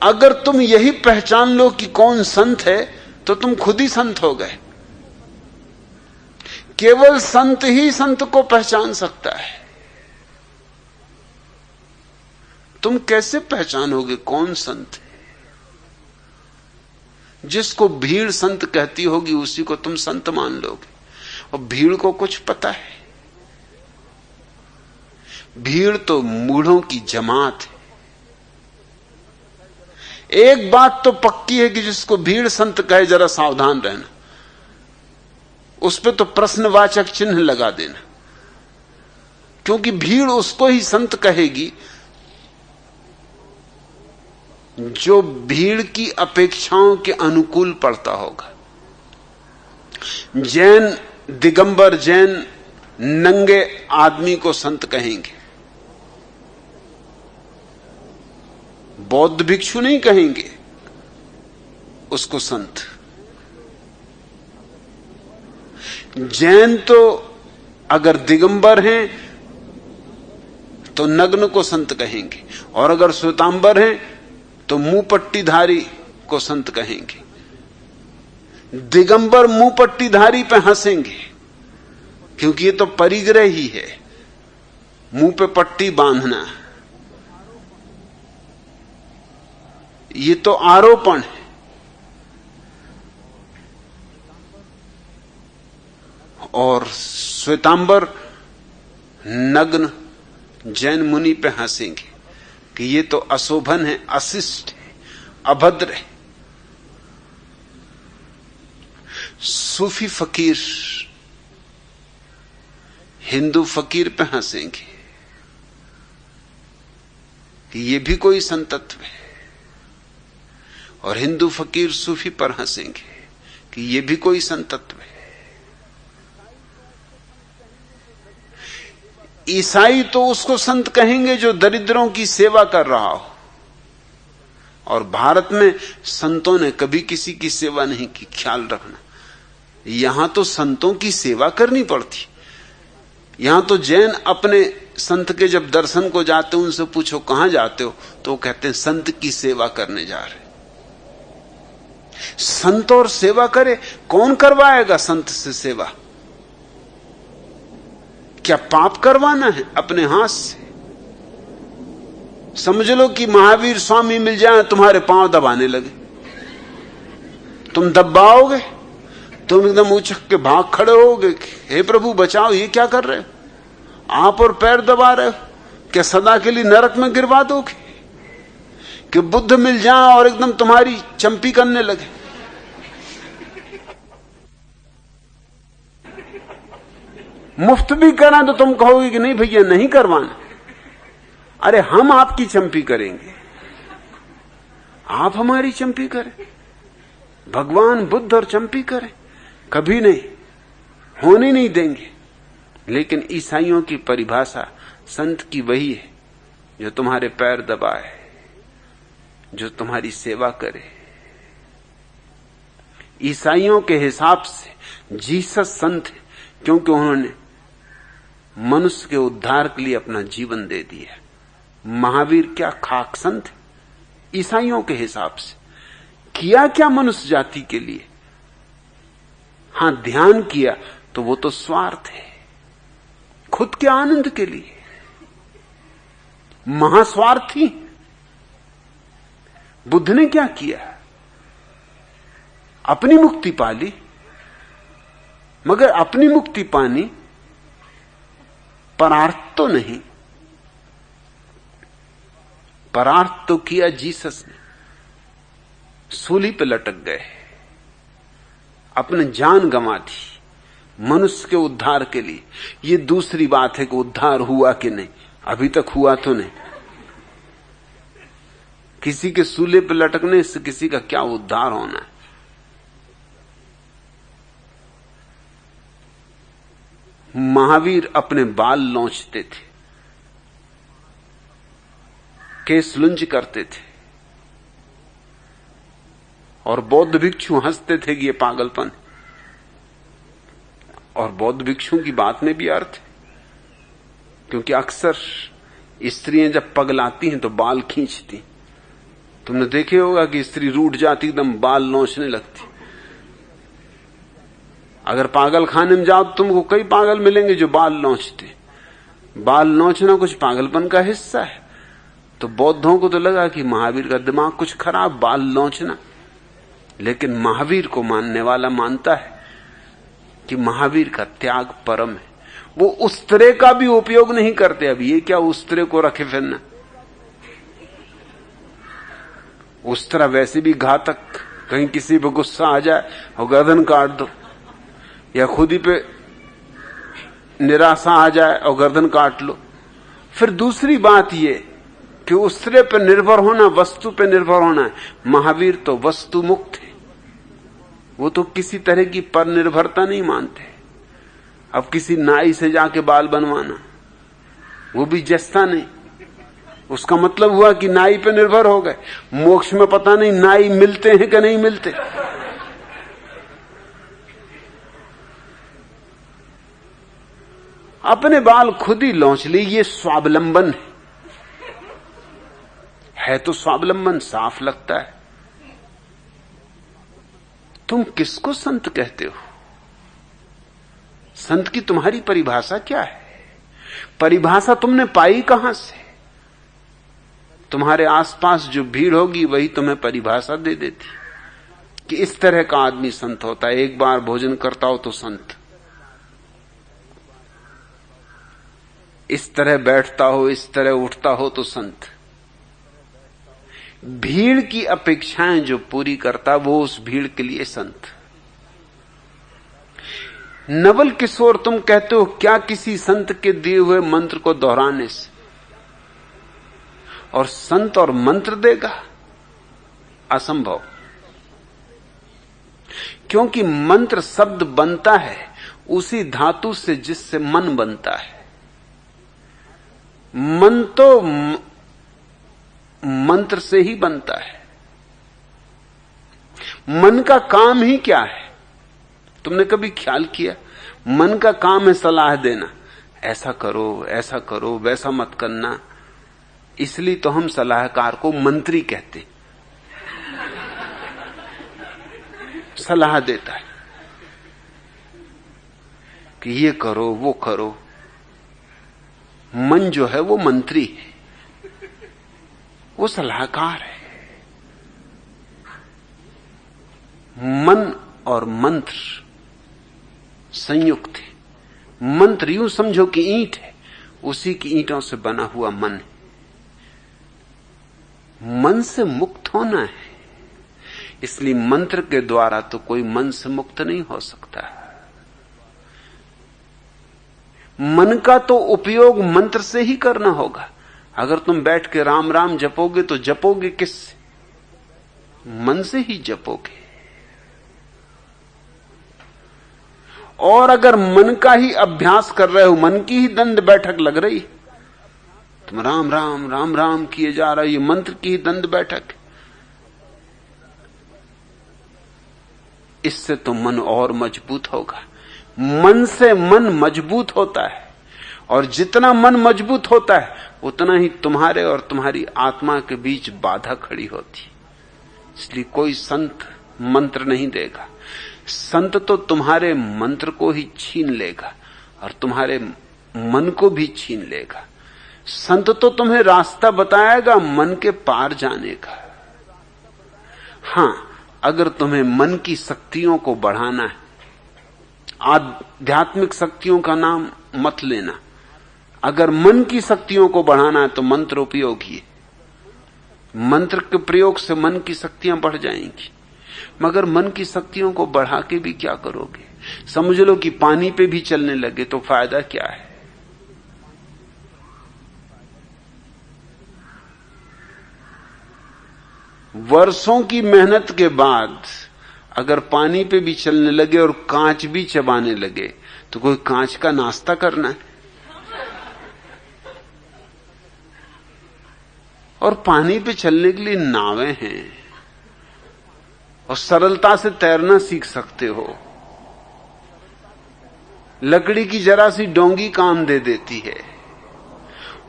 अगर तुम यही पहचान लो कि कौन संत है तो तुम खुद ही संत हो गए। केवल संत ही संत को पहचान सकता है। तुम कैसे पहचानोगे कौन संत है? जिसको भीड़ संत कहती होगी उसी को तुम संत मान लोगे, और भीड़ को कुछ पता है। भीड़ तो मूढ़ों की जमात है। एक बात तो पक्की है कि जिसको भीड़ संत कहे जरा सावधान रहना, उस पे तो प्रश्नवाचक चिन्ह लगा देना, क्योंकि भीड़ उसको ही संत कहेगी जो भीड़ की अपेक्षाओं के अनुकूल पड़ता होगा। जैन दिगंबर जैन नंगे आदमी को संत कहेंगे, बौद्ध भिक्षु नहीं कहेंगे उसको संत। जैन तो अगर दिगंबर हैं तो नग्न को संत कहेंगे, और अगर श्वेतांबर हैं तो मुंह पट्टीधारी को संत कहेंगे। दिगंबर मुंह पट्टीधारी पे हंसेंगे, क्योंकि ये तो परिग्रह ही है, मुंह पे पट्टी बांधना, ये तो आरोपण है। और श्वेतांबर नग्न जैन मुनि पे हंसेंगे कि ये तो अशोभन है, अशिष्ट है, अभद्र है। सूफी फकीर हिंदू फकीर पे हंसेंगे कि ये भी कोई संतत्व है, और हिंदू फकीर सूफी पर हंसेंगे कि ये भी कोई संतत्व है। ईसाई तो उसको संत कहेंगे जो दरिद्रों की सेवा कर रहा हो, और भारत में संतों ने कभी किसी की सेवा नहीं की, ख्याल रखना। यहां तो संतों की सेवा करनी पड़ती। यहां तो जैन अपने संत के जब दर्शन को जाते, उनसे पूछो कहां जाते हो, तो वो कहते हैं संत की सेवा करने जा रहे। संत और सेवा करे, कौन करवाएगा संत से सेवा? क्या पाप करवाना है अपने हाथ से? समझ लो कि महावीर स्वामी मिल जाए, तुम्हारे पांव दबाने लगे, तुम दबाओगे? तुम एकदम उछक के भाग खड़े होगे, हे प्रभु बचाओ, ये क्या कर रहे हो? आप और पैर दबा रहे हो, क्या सदा के लिए नरक में गिरवा दोगे? कि बुद्ध मिल जाए और एकदम तुम्हारी चंपी करने लगे? मुफ्त भी करा तो तुम कहोगे कि नहीं भैया नहीं करवाना। अरे हम आपकी चंपी करेंगे, आप हमारी चंपी करें। भगवान बुद्ध और चंपी करें? कभी नहीं, होने नहीं देंगे। लेकिन ईसाइयों की परिभाषा संत की वही है जो तुम्हारे पैर दबाए, जो तुम्हारी सेवा करे। ईसाइयों के हिसाब से जीसस संत है, क्योंकि उन्होंने मनुष्य के उद्धार के लिए अपना जीवन दे दिया। महावीर क्या खाक संत है? ईसाइयों के हिसाब से किया क्या मनुष्य जाति के लिए? हां, ध्यान किया तो वो तो स्वार्थ है, खुद के आनंद के लिए, महास्वार्थी। बुद्ध ने क्या किया? अपनी मुक्ति पाली, मगर अपनी मुक्ति पानी परार्थ तो नहीं। परार्थ तो किया जीसस ने, सूली पे लटक गए, अपने जान गंवा दी मनुष्य के उद्धार के लिए। ये दूसरी बात है कि उद्धार हुआ कि नहीं, अभी तक हुआ तो नहीं। किसी के सूले पे लटकने से किसी का क्या उद्धार होना है? महावीर अपने बाल नोचते थे, केस लुंज करते थे, और बौद्ध भिक्षु हंसते थे कि ये पागलपन। और बौद्ध भिक्षुओं की बात में भी अर्थ है, क्योंकि अक्सर स्त्रियां जब पगलाती हैं तो बाल खींचती। तुमने देखे होगा कि स्त्री रूठ जाती, एकदम बाल नोचने लगती। अगर पागल खाने में जाओ तो तुमको कई पागल मिलेंगे जो बाल नोचते। बाल नोचना कुछ पागलपन का हिस्सा है। तो बौद्धों को तो लगा कि महावीर का दिमाग कुछ खराब, बाल नोचना। लेकिन महावीर को मानने वाला मानता है कि महावीर का त्याग परम है। वो उस्तरे का भी उपयोग नहीं करते। अब ये क्या उस्तरे को रखे फिरना? उस्तरा वैसे भी घातक, कहीं किसी पे गुस्सा आ जाए और गर्दन काट दो, या खुद ही पे निराशा आ जाए और गर्दन काट लो। फिर दूसरी बात ये कि उस्तरे पे निर्भर होना, वस्तु पे निर्भर होना है। महावीर तो वस्तु मुक्त है, वो तो किसी तरह की पर निर्भरता नहीं मानते। अब किसी नाई से जाके बाल बनवाना, वो भी जस्ता नहीं, उसका मतलब हुआ कि नाई पे निर्भर हो गए। मोक्ष में पता नहीं नाई मिलते हैं कि नहीं मिलते। अपने बाल खुद ही लौंच ली, ये स्वावलंबन है तो स्वावलंबन साफ लगता है। तुम किसको संत कहते हो? संत की तुम्हारी परिभाषा क्या है? परिभाषा तुमने पाई कहां से? तुम्हारे आसपास जो भीड़ होगी वही तुम्हें परिभाषा दे देती कि इस तरह का आदमी संत होता है। एक बार भोजन करता हो तो संत, इस तरह बैठता हो, इस तरह उठता हो तो संत। भीड़ की अपेक्षाएं जो पूरी करता वो उस भीड़ के लिए संत। नवल किशोर, तुम कहते हो क्या किसी संत के दिए हुए मंत्र को दोहराने से और संत और मंत्र देगा? असंभव। क्योंकि मंत्र शब्द बनता है उसी धातु से जिससे मन बनता है। मन तो मंत्र से ही बनता है। मन का काम ही क्या है? तुमने कभी ख्याल किया? मन का काम है सलाह देना, ऐसा करो, वैसा मत करना। इसलिए तो हम सलाहकार को मंत्री कहते, सलाह देता है कि ये करो वो करो। मन जो है वो मंत्री है, वो सलाहकार है। मन और मंत्र संयुक्त है। मंत्र यूं समझो कि ईंट है, उसी की ईंटों से बना हुआ मन है। मन से मुक्त होना है, इसलिए मंत्र के द्वारा तो कोई मन से मुक्त नहीं हो सकता। मन का तो उपयोग मंत्र से ही करना होगा। अगर तुम बैठ के राम राम जपोगे तो जपोगे किससे? मन से ही जपोगे। और अगर मन का ही अभ्यास कर रहे हो, मन की ही दंड बैठक लग रही, तुम राम राम राम राम किए जा रहे हो, ये मंत्र की ही दंड बैठक, इससे तो मन और मजबूत होगा। मन से मन मजबूत होता है, और जितना मन मजबूत होता है उतना ही तुम्हारे और तुम्हारी आत्मा के बीच बाधा खड़ी होती। इसलिए कोई संत मंत्र नहीं देगा। संत तो तुम्हारे मंत्र को ही छीन लेगा और तुम्हारे मन को भी छीन लेगा। संत तो तुम्हें रास्ता बताएगा मन के पार जाने का। हां, अगर तुम्हें मन की शक्तियों को बढ़ाना है, आध्यात्मिक शक्तियों का नाम मत लेना, अगर मन की शक्तियों को बढ़ाना है तो मंत्र उपयोगी है। मंत्र के प्रयोग से मन की शक्तियां बढ़ जाएंगी। मगर मन की शक्तियों को बढ़ा के भी क्या करोगे? समझ लो कि पानी पे भी चलने लगे तो फायदा क्या है? वर्षों की मेहनत के बाद अगर पानी पे भी चलने लगे और कांच भी चबाने लगे तो कोई कांच का नाश्ता करना है? और पानी पे चलने के लिए नावें हैं और सरलता से तैरना सीख सकते हो। लकड़ी की जरा सी डोंगी काम दे देती है।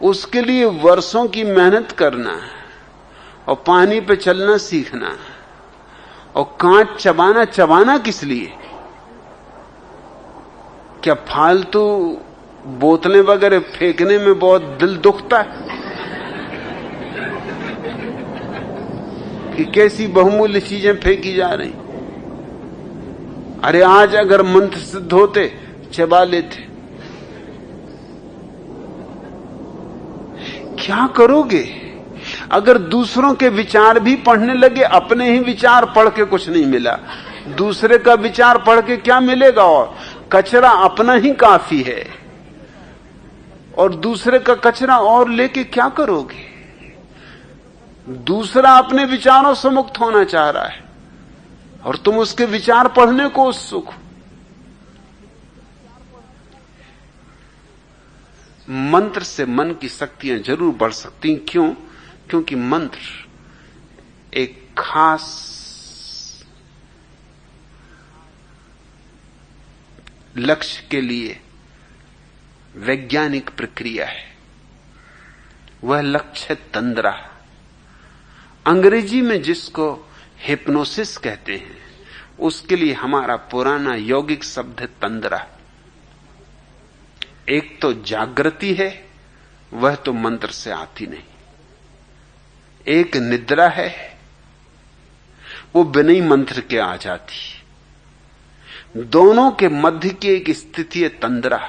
उसके लिए वर्षों की मेहनत करना और पानी पे चलना सीखना और कांच चबाना किस लिए? क्या फालतू बोतलें वगैरह फेंकने में बहुत दिल दुखता है कि कैसी बहुमूल्य चीजें फेंकी जा रही? अरे आज अगर मंत्र सिद्ध होते चबा लेते। क्या करोगे? अगर दूसरों के विचार भी पढ़ने लगे, अपने ही विचार पढ़ के कुछ नहीं मिला, दूसरे का विचार पढ़ के क्या मिलेगा? और कचरा अपना ही काफी है, और दूसरे का कचरा और लेके क्या करोगे? दूसरा अपने विचारों से मुक्त होना चाह रहा है और तुम उसके विचार पढ़ने को उत्सुक हो। मंत्र से मन की शक्तियां जरूर बढ़ सकती। क्यों? क्योंकि मंत्र एक खास लक्ष्य के लिए वैज्ञानिक प्रक्रिया है। वह लक्ष्य तंद्रा। अंग्रेजी में जिसको हिप्नोसिस कहते हैं, उसके लिए हमारा पुराना यौगिक शब्द है तंद्रा। एक तो जागृति है, वह तो मंत्र से आती नहीं। एक निद्रा है, वो बिना ही मंत्र के आ जाती। दोनों के मध्य की एक स्थिति है तंद्रा,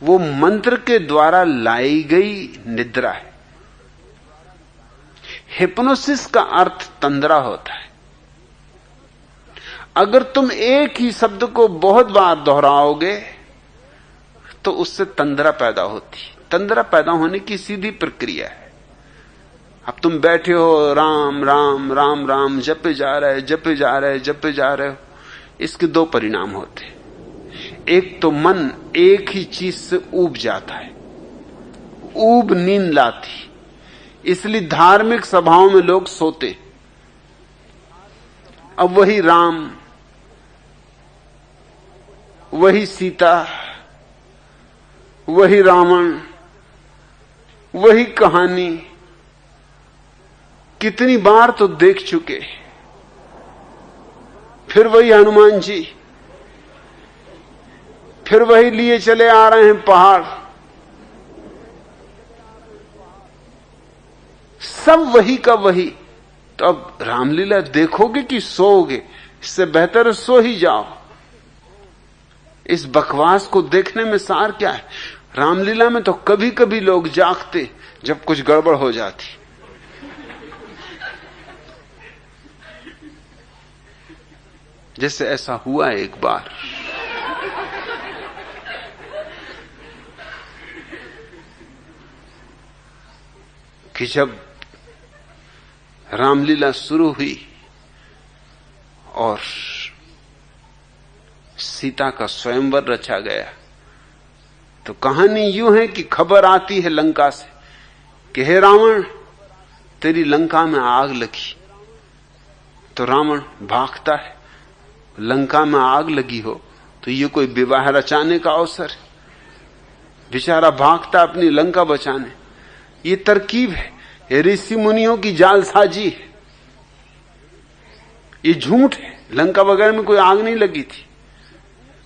वो मंत्र के द्वारा लाई गई निद्रा है। हिप्नोसिस का अर्थ तंद्रा होता है। अगर तुम एक ही शब्द को बहुत बार दोहराओगे तो उससे तंद्रा पैदा होती। तंद्रा पैदा होने की सीधी प्रक्रिया है। अब तुम बैठे हो, राम राम राम राम जपे जा रहे जपे जा रहे हो, इसके दो परिणाम होते। एक तो मन एक ही चीज से ऊब जाता है, ऊब नींद लाती, इसलिए धार्मिक सभाओं में लोग सोते। अब वही राम, वही सीता, वही रावण, वही कहानी कितनी बार तो देख चुके। फिर वही हनुमान जी, फिर वही लिए चले आ रहे हैं पहाड़, सब वही का वही। तो अब रामलीला देखोगे कि सोओगे? इससे बेहतर सो ही जाओ। इस बकवास को देखने में सार क्या है? रामलीला में तो कभी कभी लोग जागते जब कुछ गड़बड़ हो जाती। जैसे ऐसा हुआ एक बार, कि जब रामलीला शुरू हुई और सीता का स्वयंवर रचा गया, तो कहानी यूं है कि खबर आती है लंका से कि हे रावण, तेरी लंका में आग लगी। तो रावण भागता है। लंका में आग लगी हो तो ये कोई विवाह रचाने का अवसर है। बेचारा भागता अपनी लंका बचाने। ये तरकीब है, ये ऋषि मुनियों की जालसाजी है, ये झूठ है। लंका वगैरह में कोई आग नहीं लगी थी,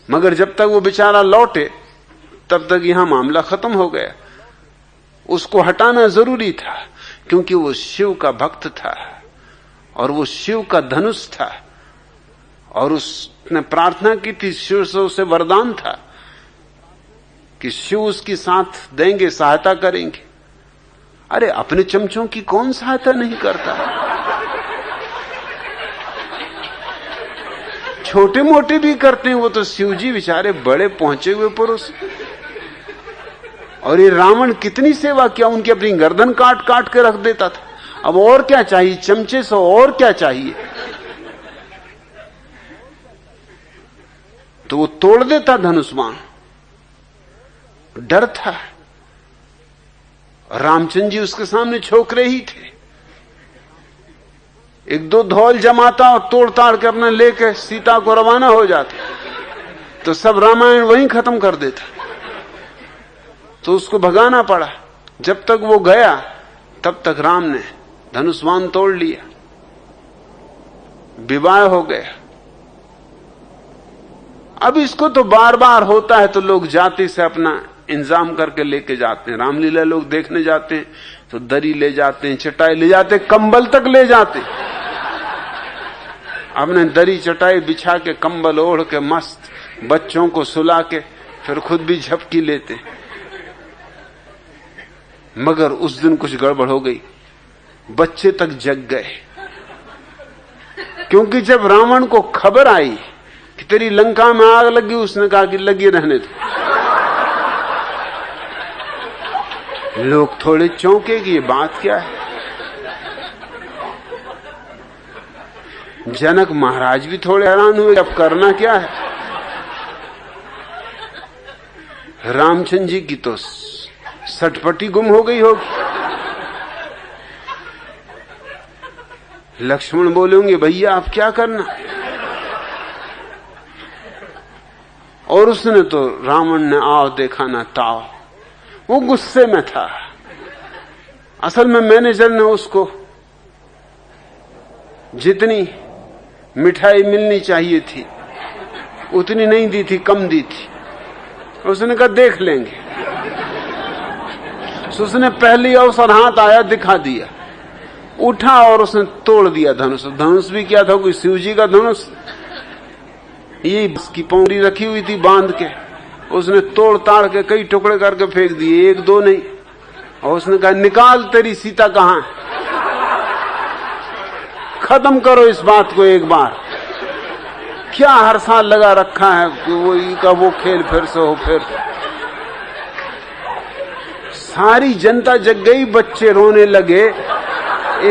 मगर जब तक वो बेचारा लौटे तब तक यहां मामला खत्म हो गया। उसको हटाना जरूरी था, क्योंकि वो शिव का भक्त था और वो शिव का धनुष था, और उसने प्रार्थना की थी, शिव से उसे वरदान था कि शिव उसकी साथ देंगे, सहायता करेंगे। अरे अपने चमचों की कौन सहायता नहीं करता? छोटे मोटे भी करते हैं, वो तो शिवजी बेचारे बड़े पहुंचे हुए पुरुष। और ये रावण कितनी सेवा किया, उनकी अपनी गर्दन काट काट के रख देता था। अब और क्या चाहिए चमचे से, और क्या चाहिए? तो वो तोड़ देता धनुष बाण। डर था। रामचंद्र जी उसके सामने छोकरे ही थे। एक दो धौल जमाता और तोड़ ताड़ के अपना लेके सीता को रवाना हो जाता, तो सब रामायण वहीं खत्म कर देता। तो उसको भगाना पड़ा। जब तक वो गया तब तक राम ने धनुष्वान तोड़ लिया, विवाह हो गया। अब इसको तो बार बार होता है, तो लोग जाति से अपना इंतजाम करके लेके जाते हैं। रामलीला लोग देखने जाते हैं तो दरी ले जाते हैं, चटाई ले जाते हैं, कंबल तक ले जाते हैं। अपने दरी चटाई बिछा के, कंबल ओढ़ के, मस्त बच्चों को सुला के, फिर खुद भी झपकी लेते। मगर उस दिन कुछ गड़बड़ हो गई, बच्चे तक जग गए। क्योंकि जब रावण को खबर आई कि तेरी लंका में आग लगी, उसने कहा कि लगी रहने दो। लोग थोड़े चौंके कि ये बात क्या है। जनक महाराज भी थोड़े हैरान हुए, अब करना क्या है। रामचंद्र जी की तो सटपटी गुम हो गई होगी। लक्ष्मण बोले होंगे, भैया आप क्या करना। और उसने तो, रावण ने आओ देखा ना ताओ, वो गुस्से में था। असल में मैनेजर ने उसको जितनी मिठाई मिलनी चाहिए थी उतनी नहीं दी थी, कम दी थी। उसने कहा देख लेंगे। तो उसने पहली अवसर हाथ आया दिखा दिया, उठा और उसने तोड़ दिया धनुष। धनुष भी क्या था, कोई शिवजी का धनुष, ये इसकी पौड़ी रखी हुई थी बांध के। उसने तोड़ ताड़ के कई टुकड़े करके फेंक दिए, एक दो नहीं। और उसने कहा निकाल, तेरी सीता कहां है, खत्म करो इस बात को एक बार। क्या हर साल लगा रखा है वो खेल फिर से हो। फिर सारी जनता जग गई, बच्चे रोने लगे,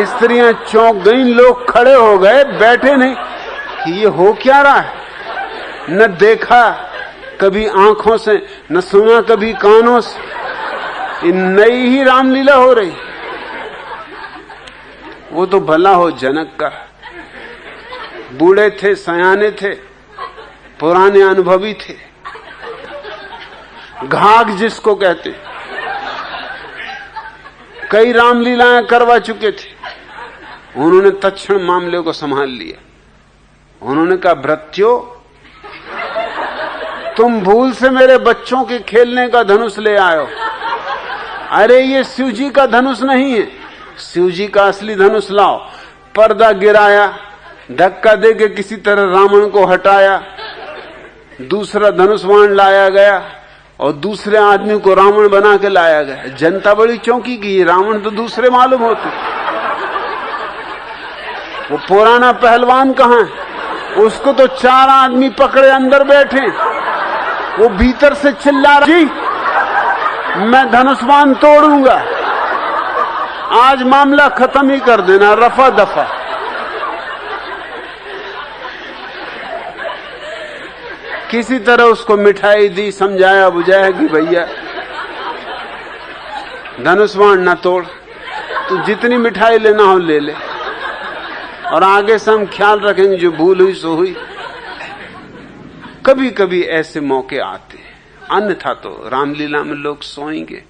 स्त्रियां चौंक गईं, लोग खड़े हो गए, बैठे नहीं कि ये हो क्या रहा है। न देखा कभी आंखों से, न सुना कभी कानों से, ये नई ही रामलीला हो रही। वो तो भला हो जनक का, बूढ़े थे, सयाने थे, पुराने अनुभवी थे, घाघ जिसको कहते, कई रामलीलाएं करवा चुके थे। उन्होंने तत्क्षण मामले को संभाल लिया। उन्होंने कहा भृत्यो, तुम भूल से मेरे बच्चों के खेलने का धनुष ले आयो। अरे ये शिवजी का धनुष नहीं है, शिवजी का असली धनुष लाओ। पर्दा गिराया, धक्का देके किसी तरह रावण को हटाया, दूसरा धनुष बाण लाया गया, और दूसरे आदमी को रावण बना के लाया गया। जनता बड़ी चौंकी कि ये रावण तो दूसरे मालूम होते। वो पुराना पहलवान कहां है? उसको तो 4 आदमी पकड़े अंदर बैठे, वो भीतर से चिल्ला रहा, जी मैं धनुष्बाण तोड़ूंगा, आज मामला खत्म ही कर देना, रफा दफा। किसी तरह उसको मिठाई दी, समझाया बुझाया कि भैया धनुष्बाण ना तोड़, तू जितनी मिठाई लेना हो ले ले, और आगे से हम ख्याल रखेंगे, जो भूल हुई सो हुई। कभी कभी ऐसे मौके आते हैं, अन्यथा तो रामलीला में लोग सोएंगे,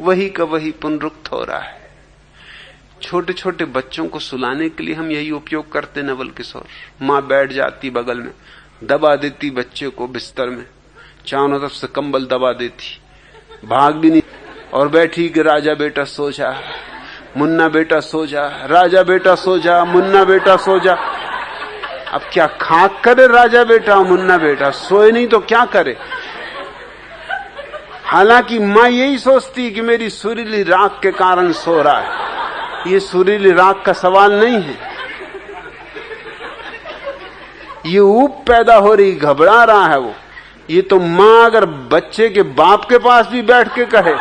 वही का वही पुनरुक्त हो रहा है। छोटे छोटे बच्चों को सुलाने के लिए हम यही उपयोग करते नवल किशोर। मां बैठ जाती बगल में, दबा देती बच्चे को बिस्तर में, चारों तरफ से कंबल दबा देती, भाग भी नहीं, और बैठी कि राजा बेटा सो जा, मुन्ना बेटा सो जा, राजा बेटा सो जा, मुन्ना बेटा सो जा। अब क्या खाक करे राजा बेटा मुन्ना बेटा? सोए नहीं तो क्या करे? हालांकि मां यही सोचती कि मेरी सुरीली राख के कारण सो रहा है। ये सुरीली राख का सवाल नहीं है, ये ऊप पैदा हो रही, घबरा रहा है वो। ये तो मां अगर बच्चे के बाप के पास भी बैठ के कहे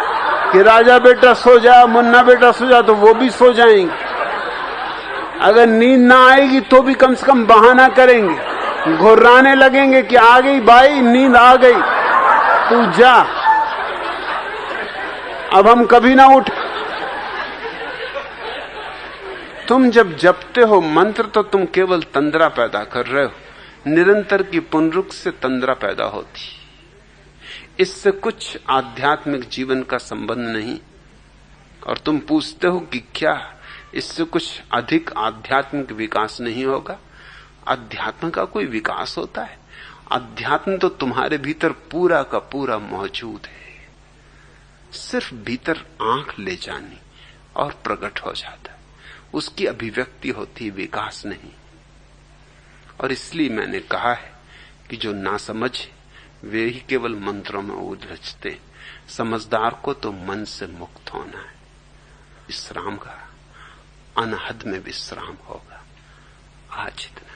कि राजा बेटा सो जा, मुन्ना बेटा सो जा, तो वो भी सो जाएंगे। अगर नींद ना आएगी तो भी कम से कम बहाना करेंगे, घुर्राने लगेंगे कि आ गई भाई, नींद आ गई, तू जा, अब हम कभी ना उठ। तुम जब जपते हो मंत्र तो तुम केवल तंद्रा पैदा कर रहे हो, निरंतर की पुनरुक्त से तंद्रा पैदा होती, इससे कुछ आध्यात्मिक जीवन का संबंध नहीं। और तुम पूछते हो कि क्या इससे कुछ अधिक आध्यात्मिक विकास नहीं होगा? अध्यात्म का कोई विकास होता है? अध्यात्म तो तुम्हारे भीतर पूरा का पूरा मौजूद है, सिर्फ भीतर आंख ले जानी और प्रकट हो जाता है, उसकी अभिव्यक्ति होती, विकास नहीं। और इसलिए मैंने कहा है कि जो ना समझे वे ही केवल मंत्रों में उलझते, समझदार को तो मन से मुक्त होना है। विश्राम का अनहद में विश्राम होगा। आज इतना।